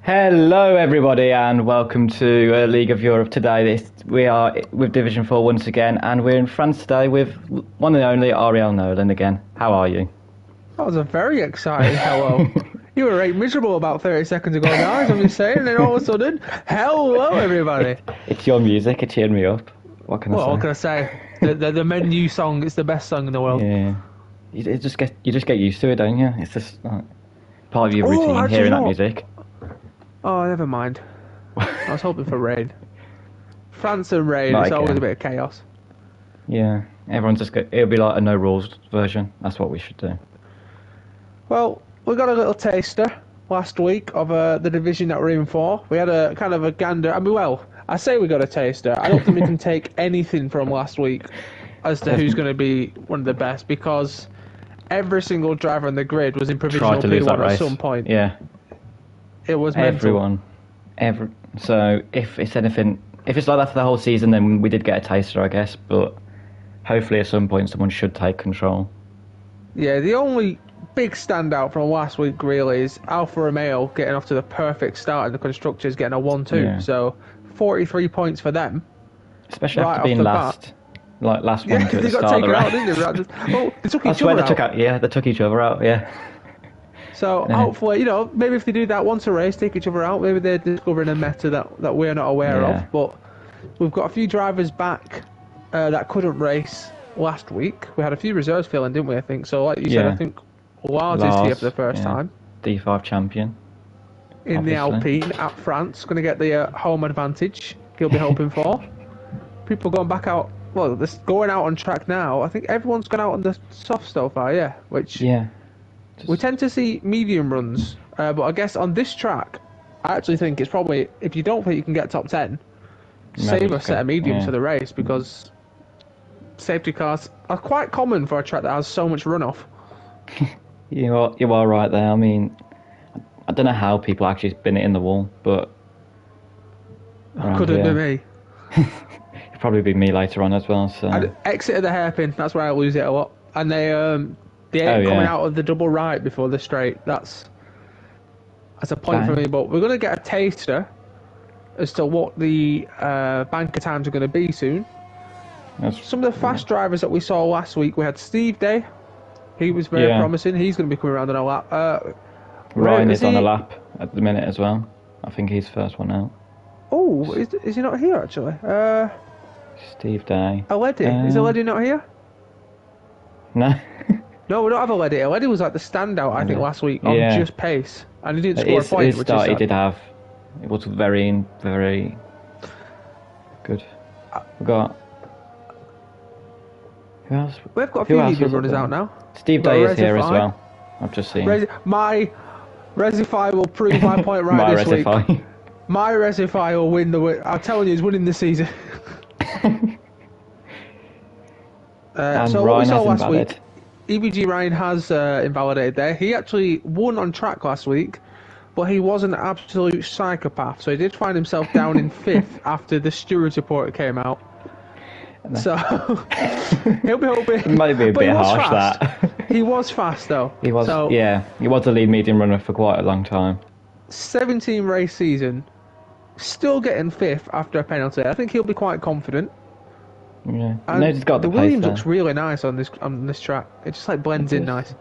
Hello, everybody, and welcome to League of Europe. Today, we are with Division 4 once again, and we're in France today with one and only Ariel Nolan again. How are you? That was a very exciting hello. You were right miserable about 30 seconds ago, guys, I'm just saying, and then all of a sudden, hello, everybody. It's your music, it cheered me up. What can I say? What can I say? The menu song is the best song in the world. Yeah. You just get used to it, don't you? It's just like part of your routine, actually, hearing that no. music. Oh, never mind. I was hoping for rain. France and rain, Not it's always again. a bit of chaos. Yeah, everyone's it'll be like a no rules version. That's what we should do. Well, we got a little taster last week of the division that we're in for. We had a kind of a gander. I mean, well, I say we got a taster. I don't think we can take anything from last week as to who's going to be one of the best, because every single driver on the grid was in provisional Try to lose that P1 at race. some point. Yeah. It was mental. Everyone. So if it's anything, if it's like that for the whole season, then we did get a taster, I guess. But hopefully, at some point, someone should take control. Yeah, the only big standout from last week really is Alfa Romeo getting off to the perfect start, and the constructors getting a 1-2. Yeah. So 43 points for them. Especially Right after off being the last, like last one Yeah, to at they the got start of the taken out, race. didn't they? Oh, they took I each swear other they took out. out. Yeah, they took each other out. Yeah. So Yeah. hopefully, maybe if they do that once a race, take each other out, maybe they're discovering a meta that we're not aware Yeah. of. But we've got a few drivers back that couldn't race last week. We had a few reserves filling, didn't we, I think? So like you said, Yeah. I think Lars is here for the first time D5 champion. in the obviously. Alpine at France. Going to get the home advantage he'll be hoping for. People going back out, well, this going out on track now. I think everyone's gone out on the soft so far, yeah, which... Yeah. We tend to see medium runs, but I guess on this track, I actually think it's probably, if you don't think you can get top 10, save a set of mediums for the race, because safety cars are quite common for a track that has so much runoff. You are right there. I mean, I don't know how people actually spin it in the wall, but Couldn't be me. it'll probably be me later on as well. So I'd exited the hairpin, that's where I lose it a lot. And they ain't coming out of the double right before the straight. That's a point for me, but we're going to get a taster as to what the banker times are going to be soon. Some of the fast drivers that we saw last week, we had Steve Day. He was very promising. He's going to be coming around on a lap. Ryan is on a lap at the minute as well. I think he's first one out. Oh, is he not here actually? Steve Day. Aledi. Is Aledi not here? No. No, we don't have Aledi. Aledi was like the standout, I think, last week on just pace. And he didn't score a point, His which start is he sad. did have. It was very, very good. We got... Who else? We've got a Who few else medium was runners there? out now. Steve We've got Day is here as Resify. well. I've just seen. My Resify will prove my point right My this week. Resify. My Resify will win the... I'm telling you, he's winning the season. And So what we Ryan saw has last invalid. week, EBG Ryan has invalidated there. He actually won on track last week, but he was an absolute psychopath. So he did find himself down in 5th after the stewards report came out. So he'll be hoping. It might be a but he bit was harsh, fast. that. He was fast though. He was, So, he was a lead medium runner for quite a long time. 17 race season, still getting 5th after a penalty. I think he'll be quite confident. Yeah. And No, he's got the Williams pace there. looks really nice on this track. It just like blends in nice.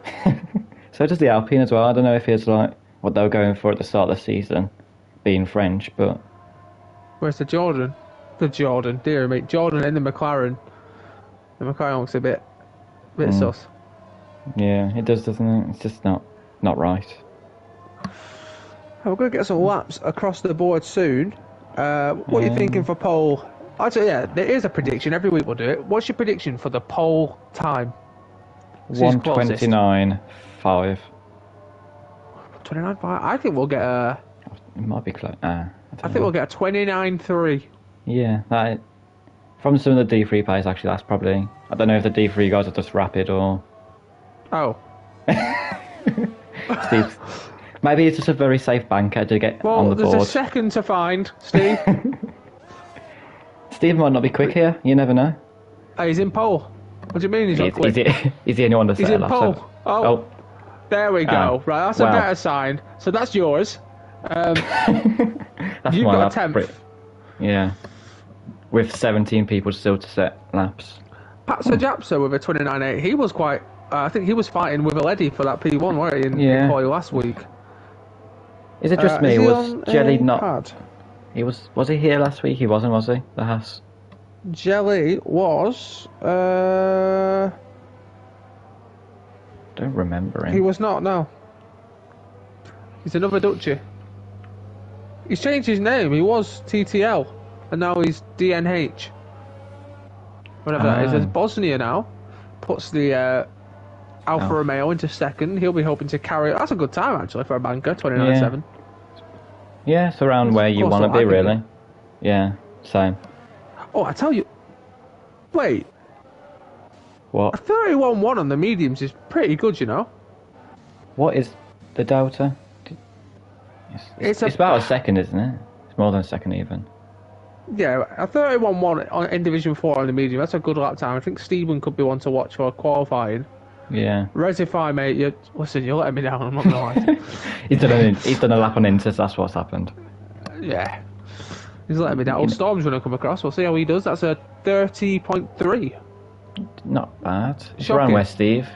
So does the Alpine as well. I don't know if it's like what they were going for at the start of the season, being French, but Where's the Jordan? Dear me, Jordan and the McLaren. The McLaren looks a bit sus. yeah, it does, doesn't it? It's just not right. We're going to get some laps across the board soon. What are you thinking for pole? Actually, yeah, there is a prediction. Every week we'll do it. What's your prediction for the pole time? Who's closest? 1:29.5. 29.5. I think we'll get a. It might be close. I think we'll get a 29.3. Yeah, that from some of the D3 players actually. That's probably. I don't know if the D3 guys are just rapid or Oh. Steve. Maybe it's just a very safe banker to get Well, on the there's board. a second to find, Steve. Steve might not be quick here. You never know. He's in pole. What do you mean he's not quick? Is he anyone to He's set in a lap? pole. Oh. There we go. Oh. Right, that's Wow. a better sign. So that's yours. That's You've my got lap. a 10th. Yeah. With 17 people still to set laps. Pat Sajapsa with a 29.8. He was quite. I think he was fighting with Aledi for that P1, weren't he, in quali last week? Is it just me? Is he Was on Jelly a not? pad? He was. Was he here last week? He wasn't, was he? The Haas. Jelly was. Don't remember him. He was not. No. He's another Dutchie. He's changed his name. He was TTL, and now he's DNH. Whatever that is. There's Bosnia now. Puts the Alfa Romeo into second. He'll be hoping to carry. That's a good time actually for a banker. 29.7. Yeah, it's around where you want to be, really. Yeah, same. Oh, I tell you. Wait. What? A 31.1 on the mediums is pretty good, you know. What is the delta? It's about a second, isn't it? It's more than a second even. Yeah, a 31.1 in Division 4 on the medium. That's a good lap time. I think Stephen could be one to watch for qualifying. Yeah. Resify, mate. You're letting me down. I'm not gonna lie. he's done a lap on Inters. That's what's happened. Yeah. He's letting me down. Old Storm's going to come across. We'll see how he does. That's a 30.3. Not bad. It's Shocking. around where Steve.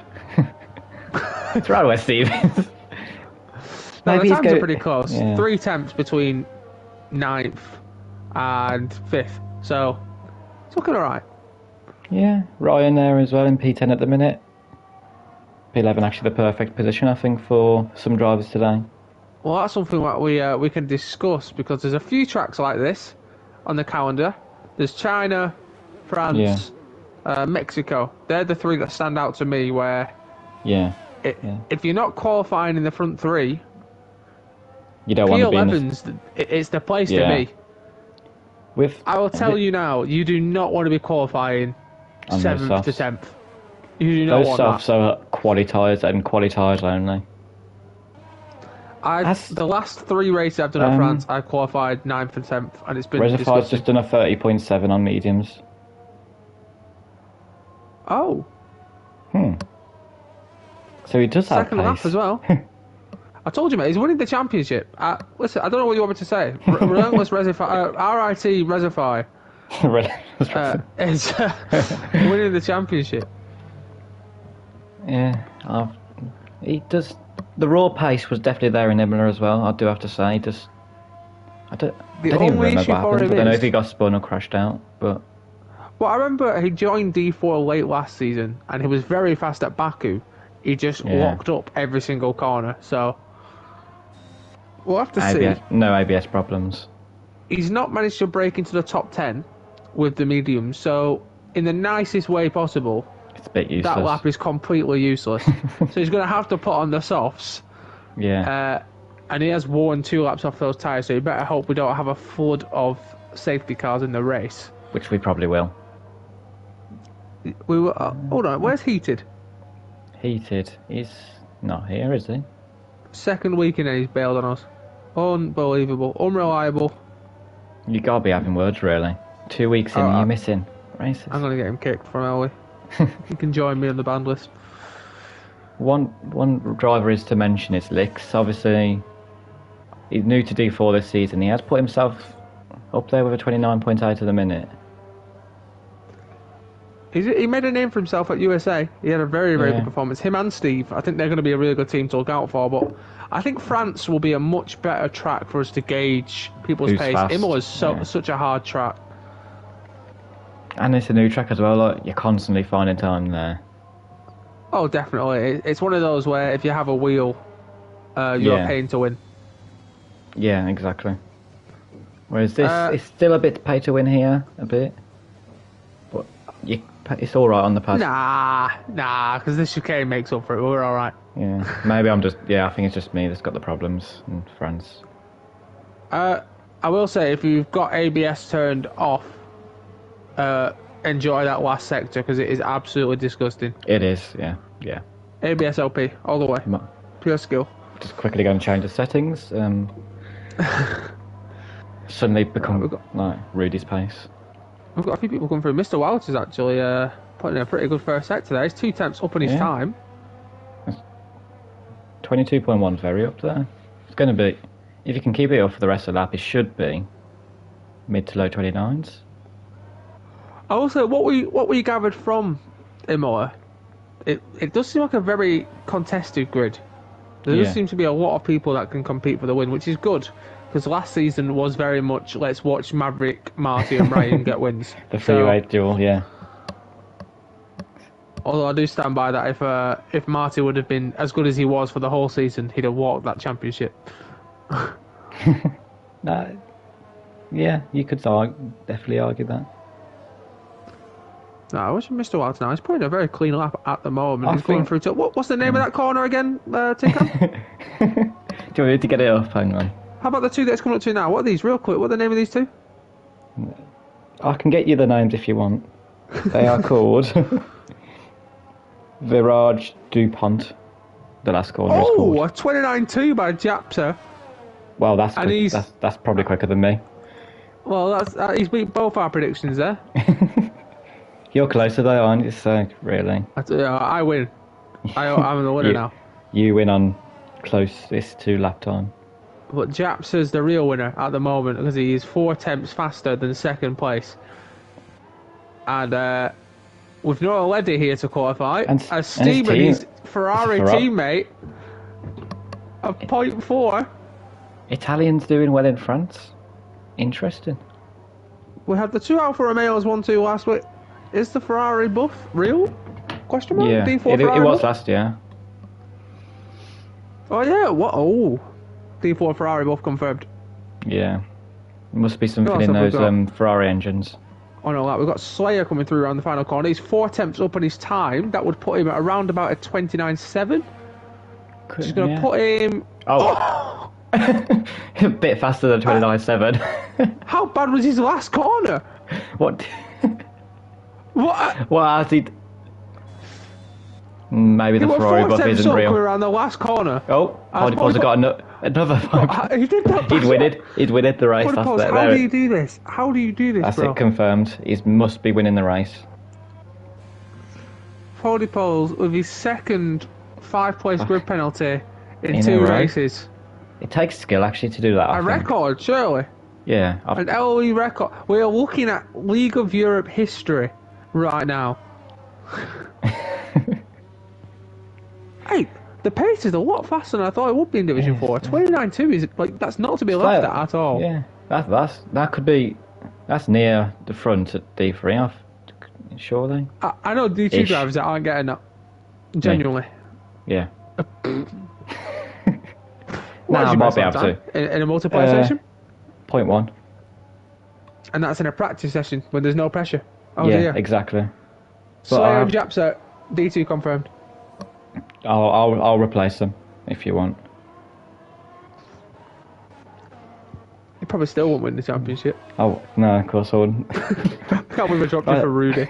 It's around where Steve is. No, the times are pretty close. Yeah. 3 temps between 9th and 5th. So, it's looking alright. Yeah, Ryan there as well in P10 at the minute. P11 actually the perfect position, I think, for some drivers today. Well, that's something that we can discuss because there's a few tracks like this on the calendar. There's China, France, Mexico. They're the 3 that stand out to me where if you're not qualifying in the front 3, you don't want to be in P11's it's the place to be. I will tell you now, you do not want to be qualifying 7th to 10th. You do not want that. Those softs are quali tyres and quali tyres only. The last 3 races I've done at France, I qualified 9th and 10th, and it's been Reservoir's just done a 30.7 on mediums. Oh. So he does have second lap as well. I told you, mate, he's winning the championship. Listen, I don't know what you want me to say. Relentless Resify, RIT Resify is winning the championship. Yeah, he does. The raw pace was definitely there in Imola as well. I do have to say, I don't even remember what happened. I don't know if he got spun or crashed out, but. Well, I remember he joined D4 late last season, and he was very fast at Baku. He just locked up every single corner, so we'll have to see. No ABS problems. He's not managed to break into the top 10 with the mediums, so in the nicest way possible, it's a bit useless. That lap is completely useless. So he's going to have to put on the softs. Yeah. And he has worn 2 laps off those tyres, so you better hope we don't have a flood of safety cars in the race. Which we probably will. We will. Hold on, where's Heated? Heated. He's not here, is he? Second weekend and he's bailed on us. Unbelievable. Unreliable. You gotta be having words, really. 2 weeks in, you're missing races. I'm gonna get him kicked from Ellie. He can join me on the band list. One driver is to mention is Lix. Obviously, he's new to D4 this season. He has put himself up there with a 29.8 at the minute. He made a name for himself at USA. He had a very, very good performance. Him and Steve, I think they're going to be a really good team to look out for. But I think France will be a much better track for us to gauge people's pace. Imola's such a hard track. And it's a new track as well. Like, you're constantly finding time there. Oh, definitely. It's one of those where if you have a wheel, you're paying to win. Yeah, exactly. Whereas this, it's still a bit pay to win here, a bit. But it's all right on the pad. Nah, because this chicane makes up for it. We're all right. Yeah, maybe I'm just. Yeah, I think it's just me that's got the problems in France. I will say, if you've got ABS turned off, enjoy that last sector because it is absolutely disgusting. It is, yeah. ABS LP all the way. Pure skill. Just quickly go and change the settings. Suddenly become like Rudy's pace. We've got a few people coming through. Mr. Welch is actually putting in a pretty good first sector there. He's 2 temps up on his time. 22.1 is very up there. It's going to be... if you can keep it up for the rest of the lap, it should be mid to low 29s. Also, what we gathered from Imola, it does seem like a very contested grid. There does seem to be a lot of people that can compete for the win, which is good, because last season was very much let's watch Maverick, Marty, and Ryan get wins. The freeway duel, yeah. Although I do stand by that if Marty would have been as good as he was for the whole season, he'd have walked that championship. Yeah, you could definitely argue that. No, I wish Mr. Wilds now. He's putting a very clean lap at the moment. He's going through to... What's the name of that corner again, Tinker? Do you want me to get it up? Hang on. How about the two that's coming up to now? What are these, real quick? What are the name of these two? I can get you the names if you want. They are called Virage DuPont. The last corner is called. Oh, a 29.2 by Japsa. Well, that's probably quicker than me. Well, he's beat both our predictions there. You're closer though, aren't you? So, really. I win. I'm the winner now. You win on closest to lap time. But Japsa's the real winner at the moment because he is 4 attempts faster than second place. And with Noah Leddy here to qualify, as Steeman, his Ferrari teammate, of 0.4. Italians doing well in France. Interesting. We had the 2 Alfa Romeos 1-2 last week. Is the Ferrari buff real? Question mark? Yeah, D4 it was last year. Oh yeah, what? Oh, D4 Ferrari buff confirmed. Yeah, there must be something in those Ferrari engines. Oh no, we've got Slayer coming through around the final corner. He's 4 attempts up on his time. That would put him at around about a 29.7. Just going to put him... Oh! A bit faster than 29.7. How bad was his last corner? What? What? Well, has he... Maybe the Ferrari buff isn't real. Around the last corner. Oh, Hardy Paul's got another 5. He did that. He'd win it the race. How do you do this? How do you do this, That's bro? it, confirmed. He must be winning the race. Hardy Pauls with his second 5-place grid penalty in 2 races. It takes skill actually to do that. A record, surely. Yeah. An LE record. We are looking at League of Europe history right now. Hey, the pace is a lot faster than I thought it would be in Division 4. 29.2 is like that's not to be laughed at all. Yeah, that could be near the front at D3, surely. I know D2 drivers that aren't getting that. Genuinely. Yeah. I might be able to. In a multiplayer session? 0.1. And that's in a practice session when there's no pressure. Oh yeah, dear. Exactly. Slayer and Japsa, D2 confirmed. I'll replace them if you want. You probably still won't win the championship. Oh no, of course I wouldn't. I can't believe I dropped you for Rudy.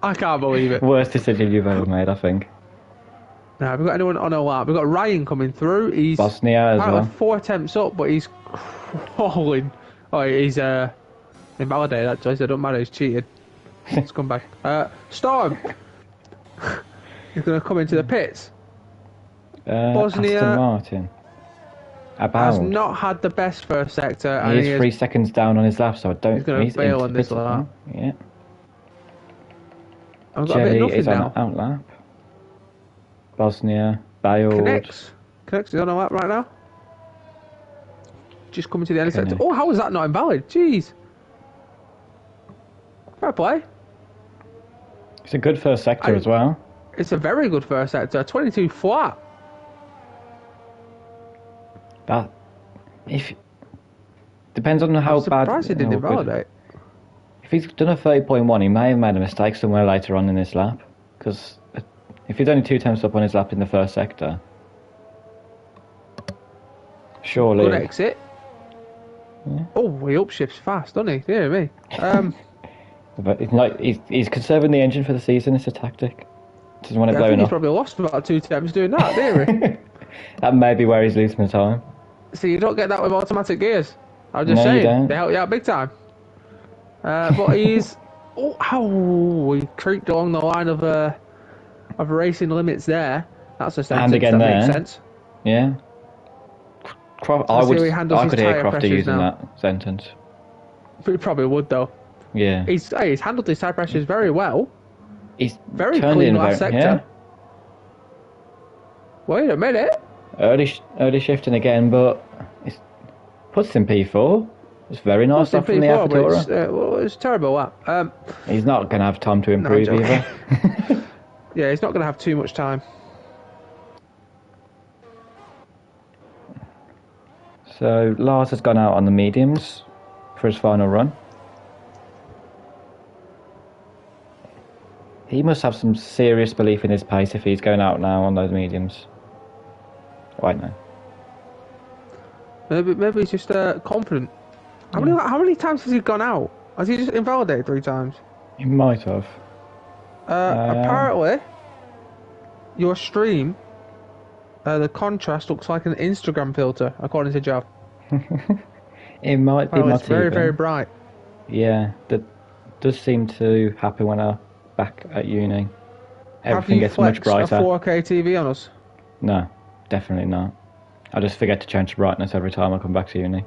I can't believe it. Worst decision you've ever made, I think. No, we've got anyone on a lap. We've got Ryan coming through. He's Bosnia as well. 4 attempts up, but he's crawling. Oh, he's invalidated that choice. It don't matter. He's cheated. Let's come back. Storm. He's going to come into the pits. Bosnia Aston Martin. has not had the best first sector. And he is 3 seconds down on his lap, so I don't. He's going to fail on this lap. Yeah. I've got a bit of nothing is now. on out lap. Bosnia, bailed. Connects is on a lap right now. Just coming to the end sector. Oh, how was that not invalid? Jeez. Fair play. It's a good first sector as well. It's a very good first sector. 22 flat. That depends on how bad. I'm surprised he didn't invalidate. If he's done a 30.1, he may have made a mistake somewhere later on in this lap. Because if he's only 2 attempts up on his lap in the first sector, surely. Good exit. Yeah. Oh, he upshifts fast, doesn't he? Dear me. But it's like he's conserving the engine for the season. It's a tactic. Doesn't want it blowing off. He's probably lost about 2 attempts doing that, didn't he? That may be where he's losing the time. So you don't get that with automatic gears. I was just saying, they help you out big time. But he's he creaked along the line of racing limits there. That's a sentence. And again that there. makes sense. Yeah. I see how he handles his could hear tyre Crofter pressures using now. that sentence. But he probably would though. Yeah. He's handled his tyre pressures very well. He's Very turned clean in last very, sector. yeah. Wait a minute. Early shifting again, but it puts in P4. It's very nice Puts off in from the P4, but Apertura. it's terrible that. He's not going to have time to improve joking. either. Yeah, he's not going to have too much time. So Lars has gone out on the mediums for his final run. He must have some serious belief in his pace if he's going out now on those mediums. Wait, no. Maybe he's just confident. How many times has he gone out? Has he just invalidated 3 times? He might have. Apparently, your stream, the contrast looks like an Instagram filter, according to Jav. It might be my It's very, TV. very bright. Yeah, that does seem to happen when I'm back at uni. Everything gets much brighter. Have you flexed a 4K TV on us? No, definitely not. I just forget to change the brightness every time I come back to uni.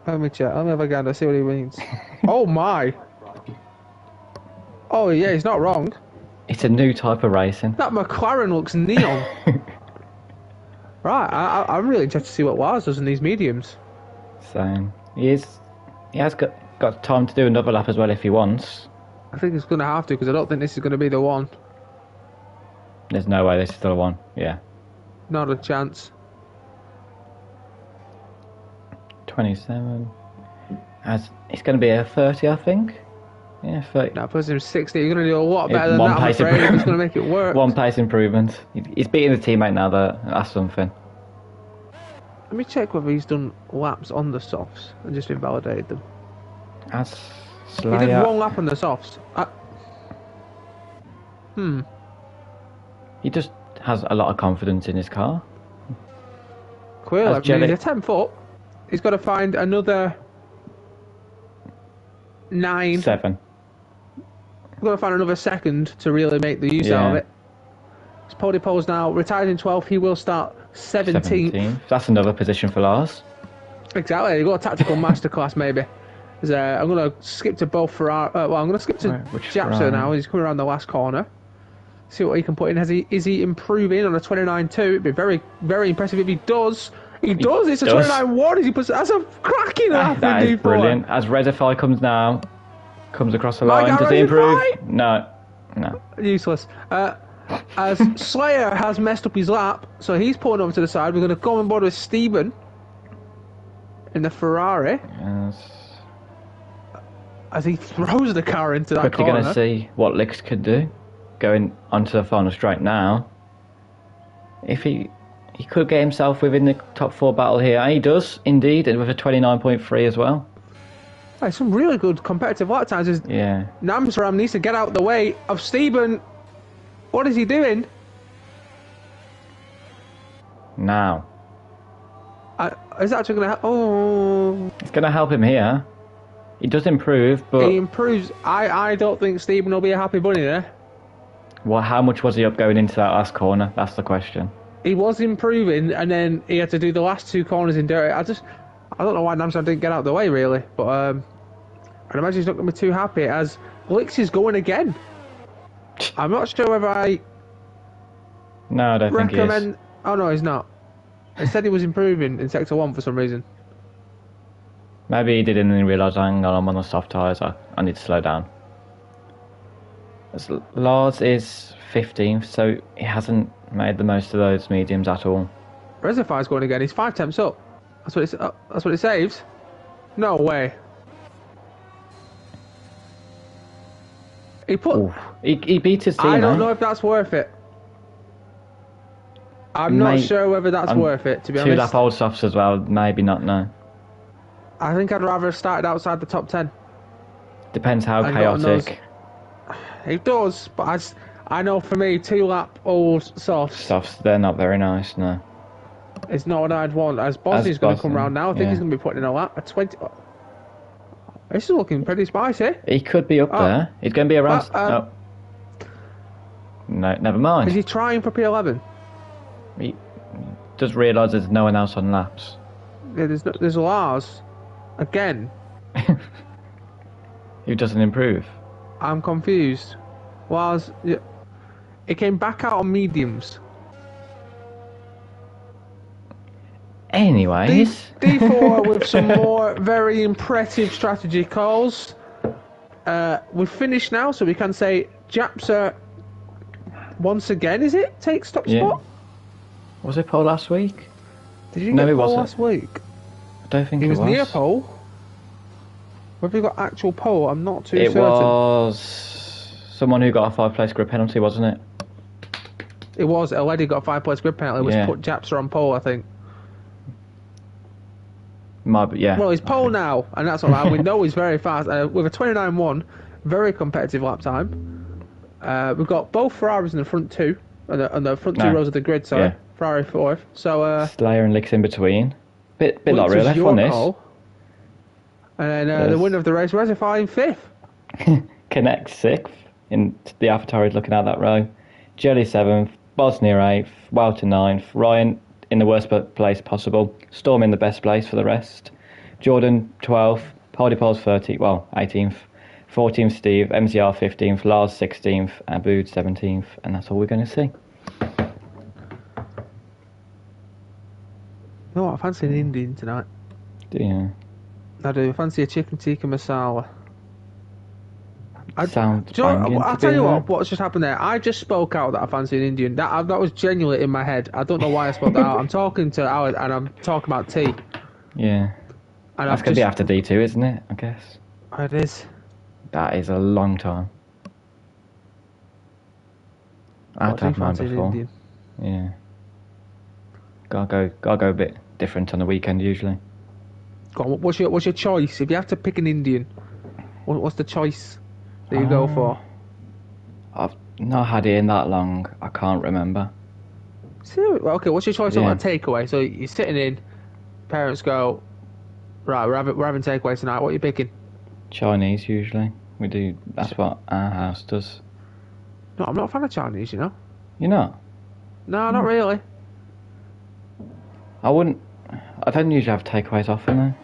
Let me check. Let me have a gander, see what he means. Oh my! Oh yeah, he's not wrong. It's a new type of racing. That McLaren looks neon. Right, I'm really interested to see what Lars does in these mediums. So he has got time to do another lap as well if he wants. I think he's going to have to, because I don't think this is going to be the one. There's no way this is still one. Yeah. Not a chance. 27. It's going to be a 30, I think. Yeah, 30. That puts him 60. You're going to do a lot better than One that, I'm pace afraid. He's improvement. going to make it work. One pace improvement. He's beating the teammate now, though. That's something. Let me check whether he's done laps on the softs and just invalidated them. As He did Slayer, one lap on the softs. he just has a lot of confidence in his car. Quill, As he's a Jelly- 10th up. He's got to find another 9. 7. He's got to find another second to really make the use out of it. His pole pole's now retired in 12th. He will start 17th. 17th. That's another position for Lars. Exactly. You've got a tactical masterclass, maybe. I'm going to skip to both Ferrari. I'm going to skip to Which Japser Ferrari? now. He's coming around the last corner. See what he can put in. Is he improving on a 29.2? It'd be very, very impressive if he does. He does. It's a does. 29.1. That's a cracking lap That in is D4. brilliant. As Redify comes across the My line. God, Does he improve? Redify! No. Useless. As Slayer has messed up his lap, so he's pulling over to the side. We're going to go on board with Stephen in the Ferrari Yes. as he throws the car into that Quickly corner. going to see what Lix could do. Going onto the final straight now. If he could get himself within the top 4 battle here. And he does, indeed, and with a 29.3 as well. Hey, some really good competitive lap times. Yeah. Namsram needs to get out the way of Stephen. What is he doing? Now. Is that actually going to... Oh... It's going to help him here. He does improve, but He improves. I don't think Stephen will be a happy bunny there. how much was he up going into that last corner? That's the question. He was improving, and then he had to do the last 2 corners in dirt. I don't know why Namsram didn't get out of the way, really. But I'd imagine he's not going to be too happy, as Lix is going again. I'm not sure whether I No, I don't think he is. recommend... Oh, no, he's not. It said he was improving in Sector 1 for some reason. Maybe he didn't realise, hang on, I'm on the soft tyres, I need to slow down. As Lars is 15th, so he hasn't made the most of those mediums at all. Reservoir's going again. He's 5 temps up. That's what it saves. No way. He put... Oof. He beat his teammate. I don't know if that's worth it. I'm not Mate, sure whether that's worth it, to be 2 honest. lap old softs as well, maybe not, no. I think I'd rather have started outside the top 10. Depends how And God knows. chaotic. It does, but I know for me, 2 lap old softs Softs, they're not very nice, no. is not what I'd want. As Bosny's going to come Bosnia, round now, I think yeah. he's going to be putting in a lap. A 20... This is looking pretty spicy. He could be up there. He's going to be around... Oh. No, never mind. Is he trying for P11? He does realise there's no one else on laps. Yeah, there's Lars. Again. Who doesn't improve? I'm confused. Lars, it came back out on mediums. Anyways. D4 with some more very impressive strategy calls. We've finished now, so we can say Japsa once again, is it? Takes top spot? Was it pole last week? Did you get pole last week? I don't think it was. It was near pole. Whether he got actual pole, I'm not too certain. It was someone who got a 5-place grid penalty, wasn't it? It was. A lady got a 5-place grid penalty, which put Japsa on pole, I think. Well, he's pole now, and that's all right. We know he's very fast. With a 29.1, very competitive lap time. We've got both Ferraris in the front two, on the front two rows of the grid, sorry. Yeah. Ferrari fourth. So, Slayer and Licks in between. Bit like real F on this. Call. And then the winner of the race, Reservoir in fifth. Connect sixth. In the AlphaTauri looking at that row. Jelly seventh. Bosnia eighth. Welter ninth. Ryan in the worst place possible. Storm in the best place for the rest. Jordan 12th. Poldypol's 18th. 14th Steve. MZR 15th. Lars 16th. Abood 17th. And that's all we're going to see. You know what? I fancy an Indian tonight. Do you? I do. I fancy a chicken tikka masala. I'll tell you what's just happened there. I just spoke out that I fancy an Indian. That was genuinely in my head. I don't know why I spoke that out. I'm talking to Alex and I'm talking about tea. Yeah. And that's going to be after D2, isn't it? I guess. It is. That is a long time. I had to have mine before. Indian? Yeah. Gotta go a bit different on the weekend usually. Go on, what's your choice? If you have to pick an Indian, what's the choice that you go for? I've not had it in that long. I can't remember. Seriously? Okay, what's your choice on a takeaway? So you're sitting in, parents go, right, we're having takeaway tonight. What are you picking? Chinese usually. We do. That's what our house does. No, I'm not a fan of Chinese. You know. You're not? No, not really. I don't usually have takeaways often though.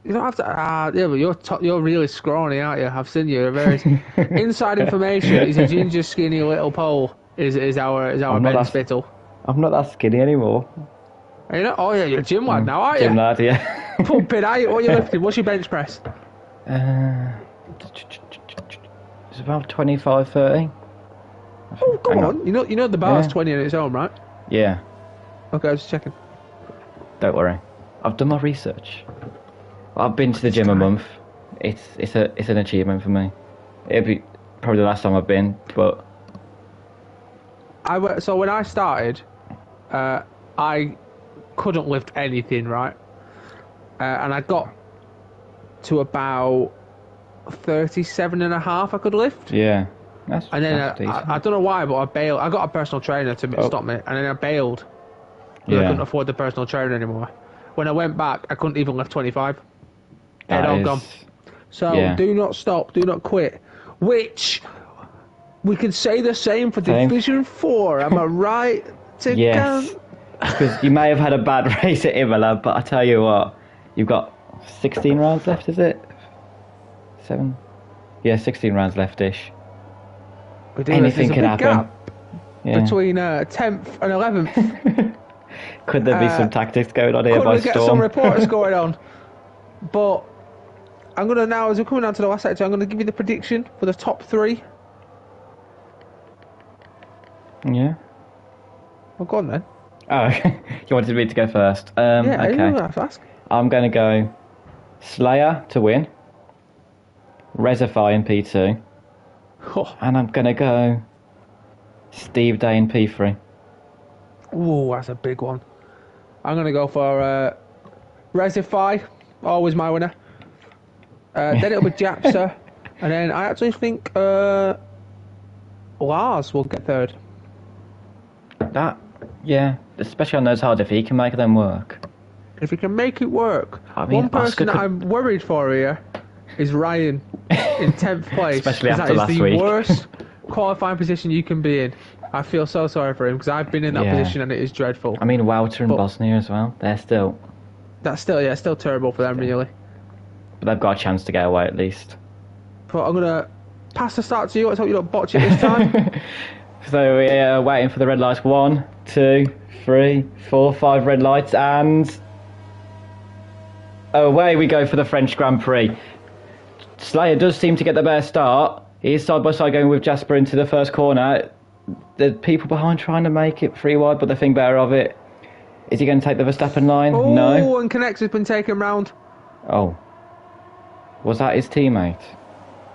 You don't have to. Yeah, but you're really scrawny, aren't you? I've seen you. Very inside information. He's a ginger, skinny little pole. Is our Ben Spittle. I'm not that skinny anymore. Are you not? Oh yeah, you're a gym lad now, aren't you? Gym lad, yeah. Pumping, are you? What are you lifting? What's your bench press? It's about 25, 30. Oh, come on. You know the bar's 20 on its own, right? Yeah. Okay, I was just checking. Don't worry. I've done my research. I've been to the gym a month. It's an achievement for me. It'll be probably the last time I've been, but so when I started, I couldn't lift anything, right? And I got to about 37.5 I could lift. Yeah. That's I don't know why, but I bailed. I got a personal trainer to stop me, and then I bailed. I couldn't afford the personal trainer anymore. When I went back, I couldn't even lift 25. It had all gone. So do not stop, do not quit. Which we can say the same for Division 4. Am I right? Yes. Because you may have had a bad race at Imola, but I tell you what, you've got 16 rounds left, is it? 7? Yeah, 16 rounds left-ish. Anything can happen. Between 10th and 11th. Could there be some tactics going on here by Storm? Could we get some reporters going on? But I'm going to now, as we're coming down to the last sector, I'm going to give you the prediction for the top 3. Yeah. Well, go on then. Oh, okay. You wanted me to go first. Yeah, okay. You have to ask. I'm going to go Slayer to win, Reservoir in P2, and I'm going to go Steve Day in P3. Ooh, that's a big one. I'm going to go for Reservoir, always my winner. Then it'll be Japsa, and then I actually think Lars will get third. Especially on those hard, if he can make them work. If he can make it work. I mean, one person that I'm worried for here is Ryan in 10th place. Especially after last week. That is the worst qualifying position you can be in. I feel so sorry for him because I've been in that position and it is dreadful. I mean, Wouter and Bosnia as well. They're still That's still terrible for them, really. But they've got a chance to get away at least. But I'm gonna pass the start to you. Let's hope you don't botch it this time. So we're waiting for the red lights. 1, 2, 3, 4, 5 red lights, and away we go for the French Grand Prix. Slayer does seem to get the better start. He is side by side going with Jasper into the first corner. The people behind trying to make it 3 wide, but they think better of it. Is he going to take the Verstappen line? Oh, no. and Connect has been taken round. Oh. Was that his teammate?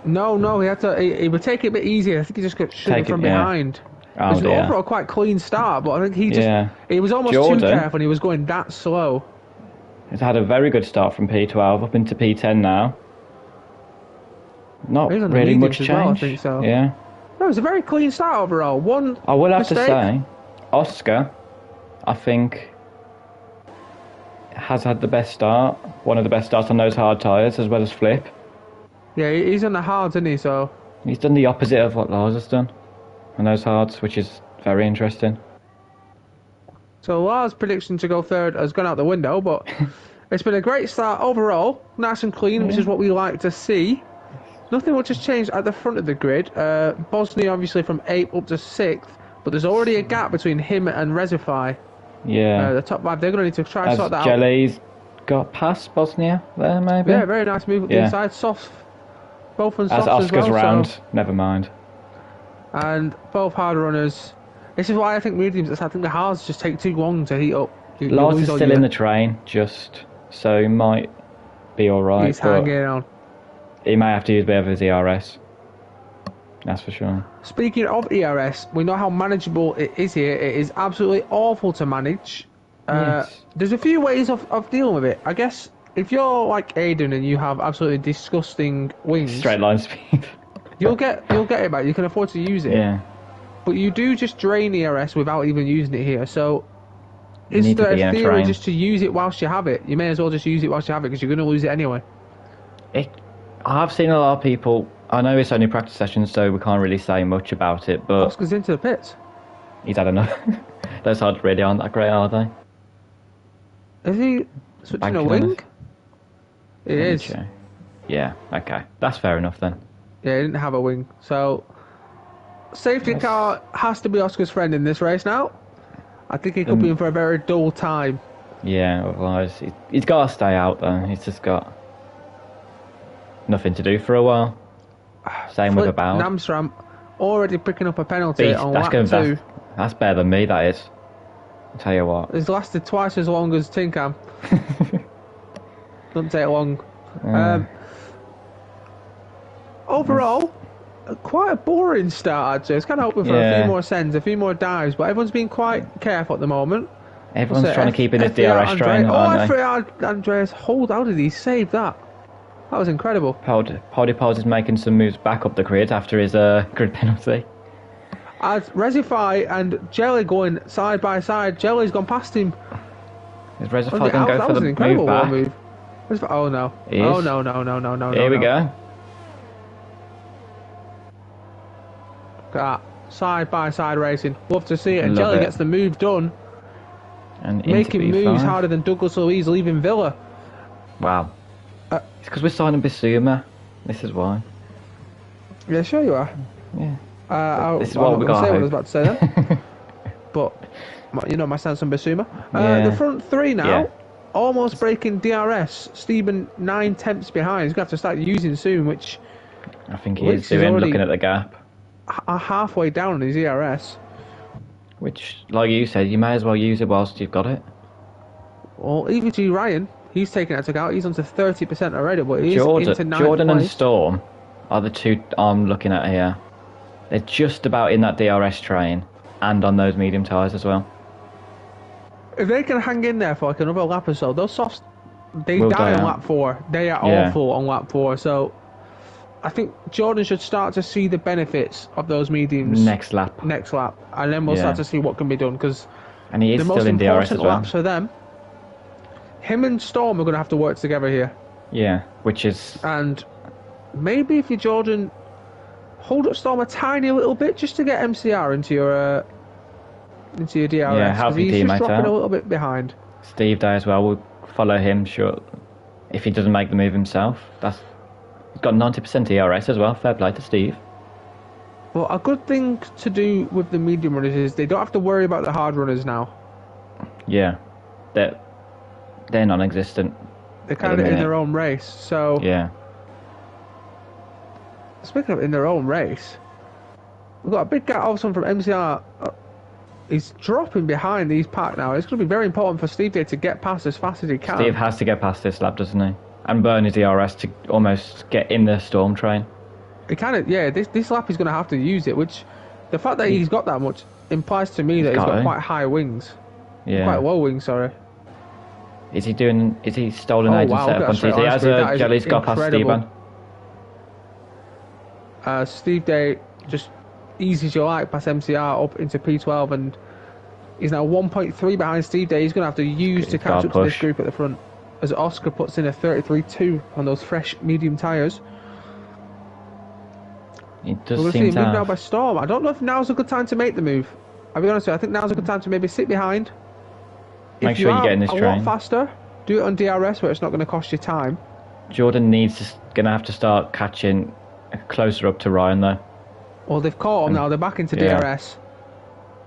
No, he had to. He would take it a bit easier. I think he just got shooting from behind. Oh, it was overall quite clean start, but I think he was almost too careful and he was going that slow. He's had a very good start from P12 up into P10 now. Not really much change. Well, I think so. Yeah. No, it was a very clean start overall. One I will have mistake. to say, Oscar, I think, has had the best start. One of the best starts on those hard tyres, as well as Flip. Yeah, he's on the hards, isn't he? So he's done the opposite of what Lars has done on those hards, which is very interesting. So Lars' prediction to go third has gone out the window, but it's been a great start overall. Nice and clean, which is what we like to see. Nothing much has changed at the front of the grid. Bosnia obviously from 8th up to 6th, but there's already a gap between him and Rezify. Yeah. The top 5, they're going to need to try and sort that Jelly's got past Bosnia there, maybe? Yeah, very nice move up the inside. Soft. Both on soft as Oscar's well, round, so. never mind. And both hard runners. This is why I think mediums, I think the hards just take too long to heat up. Lars is still in the train, so he might be alright. He's hanging on. He may have to use a bit of his ERS. That's for sure. Speaking of ERS, we know how manageable it is here. It is absolutely awful to manage. Yes. There's a few ways of dealing with it. I guess if you're like Aiden and you have absolutely disgusting wings, straight line speed, you'll get it back. You can afford to use it. Yeah. But you do just drain ERS without even using it here. So is there a theory just to use it whilst you have it? You may as well just use it whilst you have it because you're going to lose it anyway. I've seen a lot of people. I know it's only practice sessions, so we can't really say much about it. But Oscar's into the pits. He's had enough. Those hards really aren't that great, are they? Is he switching a wing? It is. Yeah. Okay. That's fair enough then. Yeah, he didn't have a wing. So safety car has to be Oscar's friend in this race now. I think he could be in for a very dull time. Yeah, otherwise he's got to stay out though. He's just got nothing to do for a while. Same with About. Namstram already picking up a penalty on lap 2. That's better than me, that is. I'll tell you what. It's lasted twice as long as Tincam. Doesn't take long. Overall, quite a boring start, I'd say. I was kind of hoping for a few more sends, a few more dives, but everyone's been quite careful at the moment. Everyone's trying to keep in his DRS train, aren't they? Andreas, how did he save that? That was incredible. Podipos is making some moves back up the grid after his grid penalty. As Rezify and Jelly going side by side, Jelly's gone past him. Is Rezify going to go for the move back? Oh no. Oh no. Here we go. Look at that. Side by side racing. Love to see it. And Jelly gets the move done. And making moves harder than Douglas Luiz leaving Villa. Wow. It's because we're signing Bissouma. This is why. Yeah, sure you are. Yeah. This is what we got. What I was about to say then. But you know my stance on Bissouma. The front three now, almost breaking DRS. Stephen 9/10 behind. He's going to have to start using soon, which I think he is doing. Looking at the gap. Halfway down on his ERS. Which, like you said, you may as well use it whilst you've got it. Well, EVG Ryan, he's taken that out. He's on to 30% already, but he's into 9th Jordan place. And Storm are the two I'm looking at here. They're just about in that DRS train and on those medium tyres as well. If they can hang in there for like another lap or so, those softs, they die on lap 4. They are awful on lap 4, so I think Jordan should start to see the benefits of those mediums next lap, and then we'll start to see what can be done, because he is the still most in DRS important as well. laps for them, him and Storm are going to have to work together here. Yeah, which is... And maybe if you, Jordan, hold up Storm a tiny little bit just to get MCR into your DRS. Yeah, help your he's teammate just dropping out. a little bit behind. Steve Day as well will follow him. Sure, if he doesn't make the move himself, he's got 90% ERS as well. Fair play to Steve. Well, a good thing to do with the medium runners is they don't have to worry about the hard runners now. Yeah, they're non-existent. They're kind of in their own race. So yeah. Speaking of in their own race, we've got a big gap of someone from MCR. He's dropping behind these pack now. It's going to be very important for Steve Day to get past as fast as he can. Steve has to get past this lap, doesn't he? And burn his ERS to almost get in the storm train. He kind of, yeah, this lap he's going to have to use it, which the fact that he's got that much implies to me that he's got quite high wings. Yeah. Quite low wings, sorry. Is he stolen agent setup on TT? He has Jelly's got past Steven. Steve Day just easy as you like past MCR up into P12, and he's now 1.3 behind Steve Day. He's going to have to use to catch up to this group at the front as Oscar puts in a 33.2 on those fresh medium tyres. It does We're going to seem see a move now by Storm. I don't know if now's a good time to make the move. I'll be honest with you, I think now's a good time to maybe sit behind. Make sure you get in this train. A lot faster, do it on DRS where it's not going to cost you time. Jordan going to have to start catching closer up to Ryan though. Well, they've caught him now. They're back into DRS.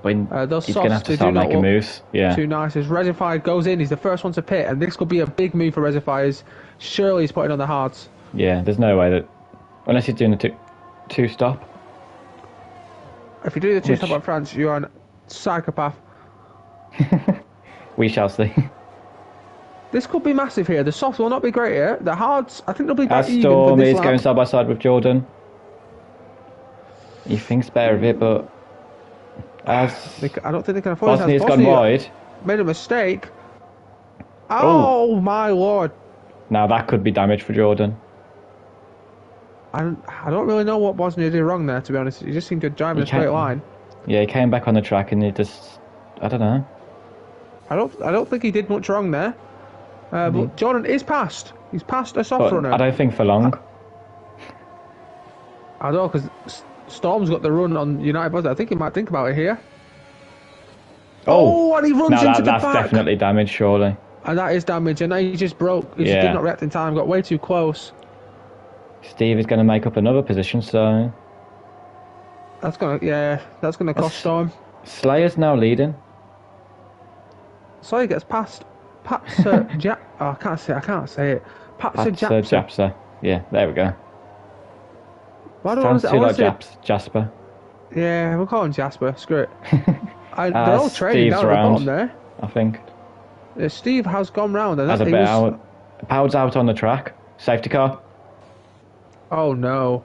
But he's going to have to start making moves. Yeah. Too nice. As Resify goes in, he's the first one to pit, and this could be a big move for Resify. As surely he's putting on the hards. Yeah, there's no way that unless he's doing a two-stop. If you do the two-stop at France, you're a psychopath. We shall see. This could be massive here. The softs will not be great here. The hards, I think they'll be quite even. Storm is going side by side with Jordan. He thinks better of it, but I don't think they can afford it. Bosnia's gone wide. Made a mistake. Oh my lord! Now that could be damage for Jordan. I don't really know what Bosnia did wrong there, to be honest. He just seemed to drive in a straight line. Yeah, he came back on the track and he just, I don't know. I don't think he did much wrong there. But Jordan is passed. He's passed a soft runner. I don't think for long. I don't know, because Storm's got the run on United Bosnia. I think he might think about it here. Oh, and he runs into the back. That's definitely damage, surely. And that is damage, and now he just broke. He just did not react in time, got way too close. Steve is going to make up another position, so... That's going to cost Storm. Slayer's now leading. Slayer gets past Patser I can't say it. Patser Japsa. Yeah, there we go. Why do Sounds too like Jasper. Yeah, we'll call him Jasper. Screw it. They're all trading down at the bottom there. I think. Steve has gone round. And has a bit out. Powell's out on the track. Safety car. Oh no.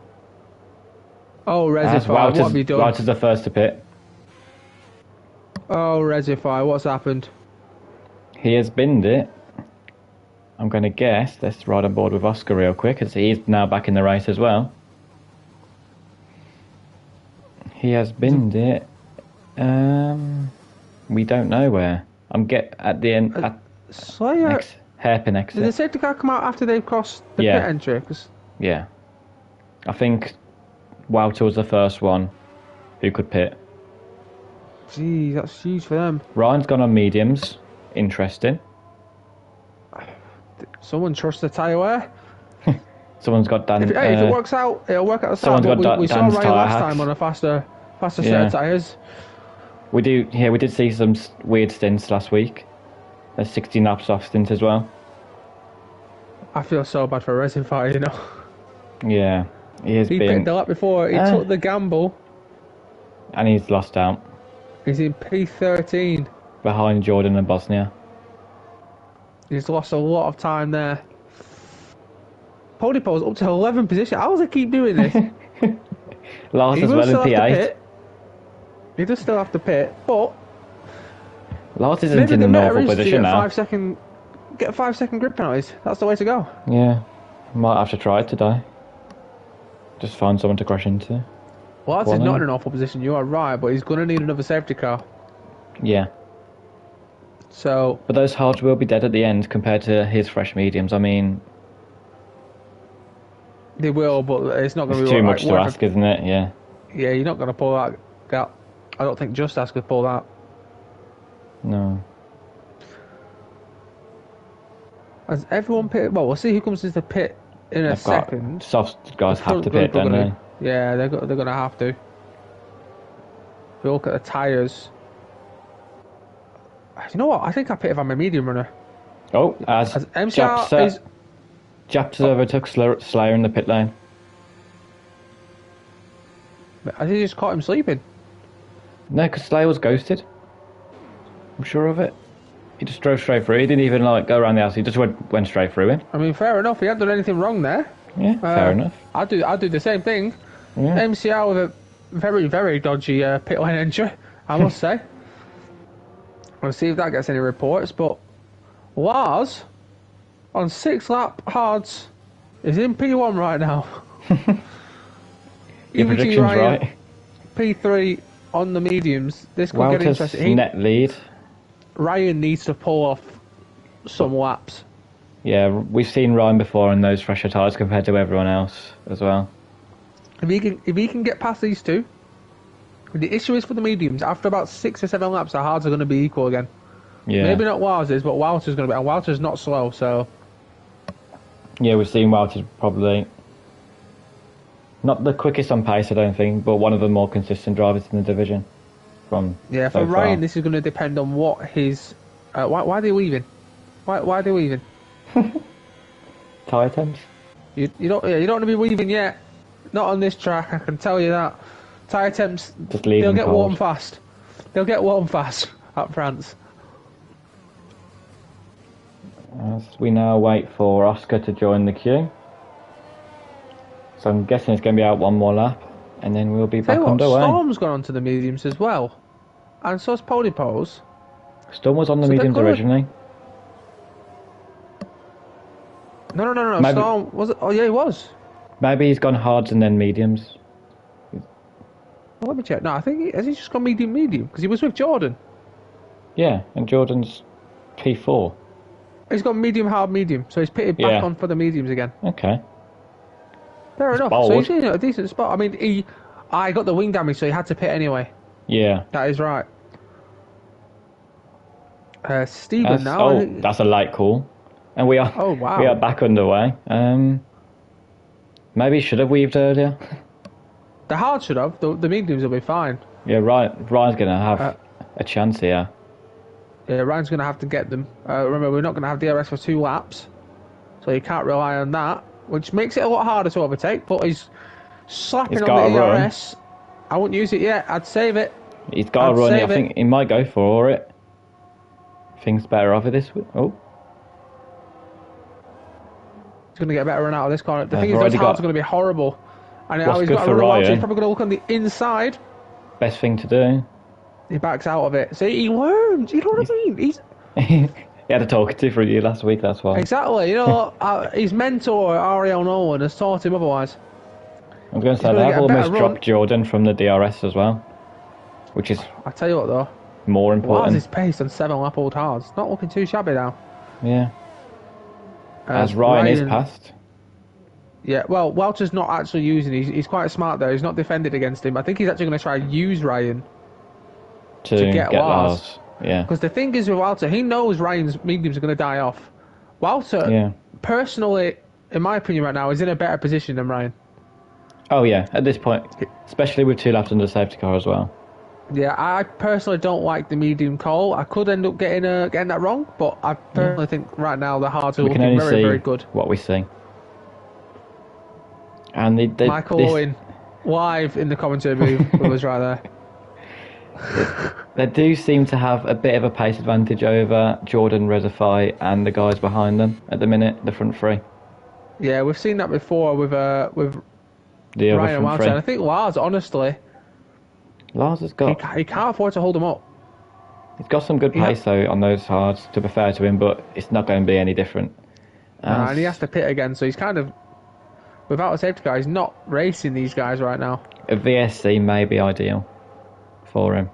Oh, Resify, what have you done? Wouters the first to pit. Oh, Resify, what's happened? He has binned it. I'm going to guess. Let's ride on board with Oscar real quick, as he's now back in the race as well. He has binned it. We don't know where. At the end. Slayer. Hairpin exit. Did the safety car come out after they've crossed the pit entry? Yeah. I think Wouter was the first one who could pit. Gee, that's huge for them. Ryan's gone on mediums. Interesting. Someone trusts the tyre wear. Someone's got Dan. If it works out, it'll work out the start. We saw Ryan last time on a faster set of tyres. We did see some weird stints last week. There's 16 laps off stint as well. I feel so bad for Resify, you know. Yeah, he picked the lap before. He took the gamble, and he's lost out. He's in P13 behind Jordan and Bosnia. He's lost a lot of time there. Ponypole's up to 11th position. How does he keep doing this? Lars as well in P8. He does still have to pit, but Lars isn't in an awful position now. Get 5 second grip penalties. That's the way to go. Yeah, might have to try it today. Just find someone to crash into. Lars is not in an awful position. You are right, but he's going to need another safety car. Yeah. So, but those hards will be dead at the end compared to his fresh mediums. I mean, they will, but it's not going to be too much to ask, isn't it? Yeah. Yeah, you're not going to pull that. I don't think Justas could pull that. No. Has everyone pitted? Well, we'll see who comes into the pit in a second. Soft guys The have front to pit, group are don't they? Yeah, they're going to have to. If you look at the tyres. You know what? I think I pitted on my medium runner. Oh, as MCR is... Japs overtook Slayer in the pit lane. I think he just caught him sleeping. No, because Slayer was ghosted. I'm sure of it. He just drove straight through. He didn't even like go around the house. He just went straight through him. I mean, fair enough. He hadn't done anything wrong there. Yeah, fair enough. I'd do the same thing. Yeah. MCR with a very, very dodgy pit lane entry, I must say. We'll see if that gets any reports. But Lars, on 6-lap hards, is in P1 right now. Your prediction's right. P3 on the mediums. This could get interesting. Net lead. Ryan needs to pull off some laps. Yeah, we've seen Ryan before in those fresher tyres compared to everyone else as well. If he can get past these two, the issue is for the mediums. After about 6 or 7 laps, the hards are going to be equal again. Yeah. Maybe not Walter's, but Walter's going to be. And Walter's not slow, so. Yeah, we've seen Walter probably not the quickest on pace, I don't think, but one of the more consistent drivers in the division. For Ryan, this is going to depend on what his. Why are they leaving? Why are they leaving? Tyre temps. You don't want to be weaving yet. Not on this track, I can tell you that. Tyre temps, they'll get warm fast. They'll get warm fast at France. As we now wait for Oscar to join the queue. So I'm guessing it's going to be out one more lap, and then we'll be back underway. Storm's gone onto the mediums as well. And so's Polypoles. Storm was on the mediums originally. No. Maybe, Storm was it? Oh yeah, he was. Maybe he's gone hards and then mediums. Well, let me check. No, I think has he just gone medium because he was with Jordan. Yeah, and Jordan's P4. He's got medium, hard, medium, so he's pitted back on for the mediums again. Okay. Fair enough. Bold. So he's in a decent spot. I mean, I got the wing damage, so he had to pit anyway. Yeah. That is right. Stephen now. Oh, that's a light call. And we are. Oh wow. We are back underway. Maybe he should have weaved earlier. The hard should have. The mediums will be fine. Yeah, right. Ryan's gonna have a chance here. Yeah, Ryan's gonna have to get them. Remember, we're not gonna have DRS for 2 laps, so you can't rely on that, which makes it a lot harder to overtake. But he's slapping on the DRS. I wouldn't use it yet. I'd save it. He's got a run. I think he might go for it. Things better over this. Oh. He's going to get a better run out of this corner. The thing is, those hards are going to be horrible. And now he's got a run out, so he's probably going to look on the inside. Best thing to do. He backs out of it. See, he learns. You know what I mean? He had a talk to for you last week, that's why. Exactly. You know, his mentor, Ariel Nolan, has taught him otherwise. I was going to say, they've almost dropped Jordan from the DRS as well. Which is... I tell you what, though. More important. Why is his pace on 7-lap old hards? Not looking too shabby now. Yeah. As Ryan is past. Yeah, well, Welcher's not actually using. He's quite smart there. He's not defended against him. I think he's actually going to try and use Ryan to get Lars. Yeah. Because the thing is with Walter, he knows Ryan's mediums are going to die off. Walter, personally, in my opinion right now, is in a better position than Ryan. Oh yeah, at this point, especially with 2 laps under the safety car as well. Yeah, I personally don't like the medium call. I could end up getting that wrong, but I personally think right now the hards are looking very, very good. What we see. And Michael Owen, live in the commentary booth, was right there. They do seem to have a bit of a pace advantage over Jordan, Rezify, and the guys behind them at the minute, the front 3. Yeah, we've seen that before with the Ryan and Walter. And I think Lars, honestly, Lars has got... He can't afford to hold them up. He's got some good pace, though, on those hards, to be fair to him, but it's not going to be any different. And he has to pit again, so he's kind of... Without a safety car, he's not racing these guys right now. A VSC may be ideal for him.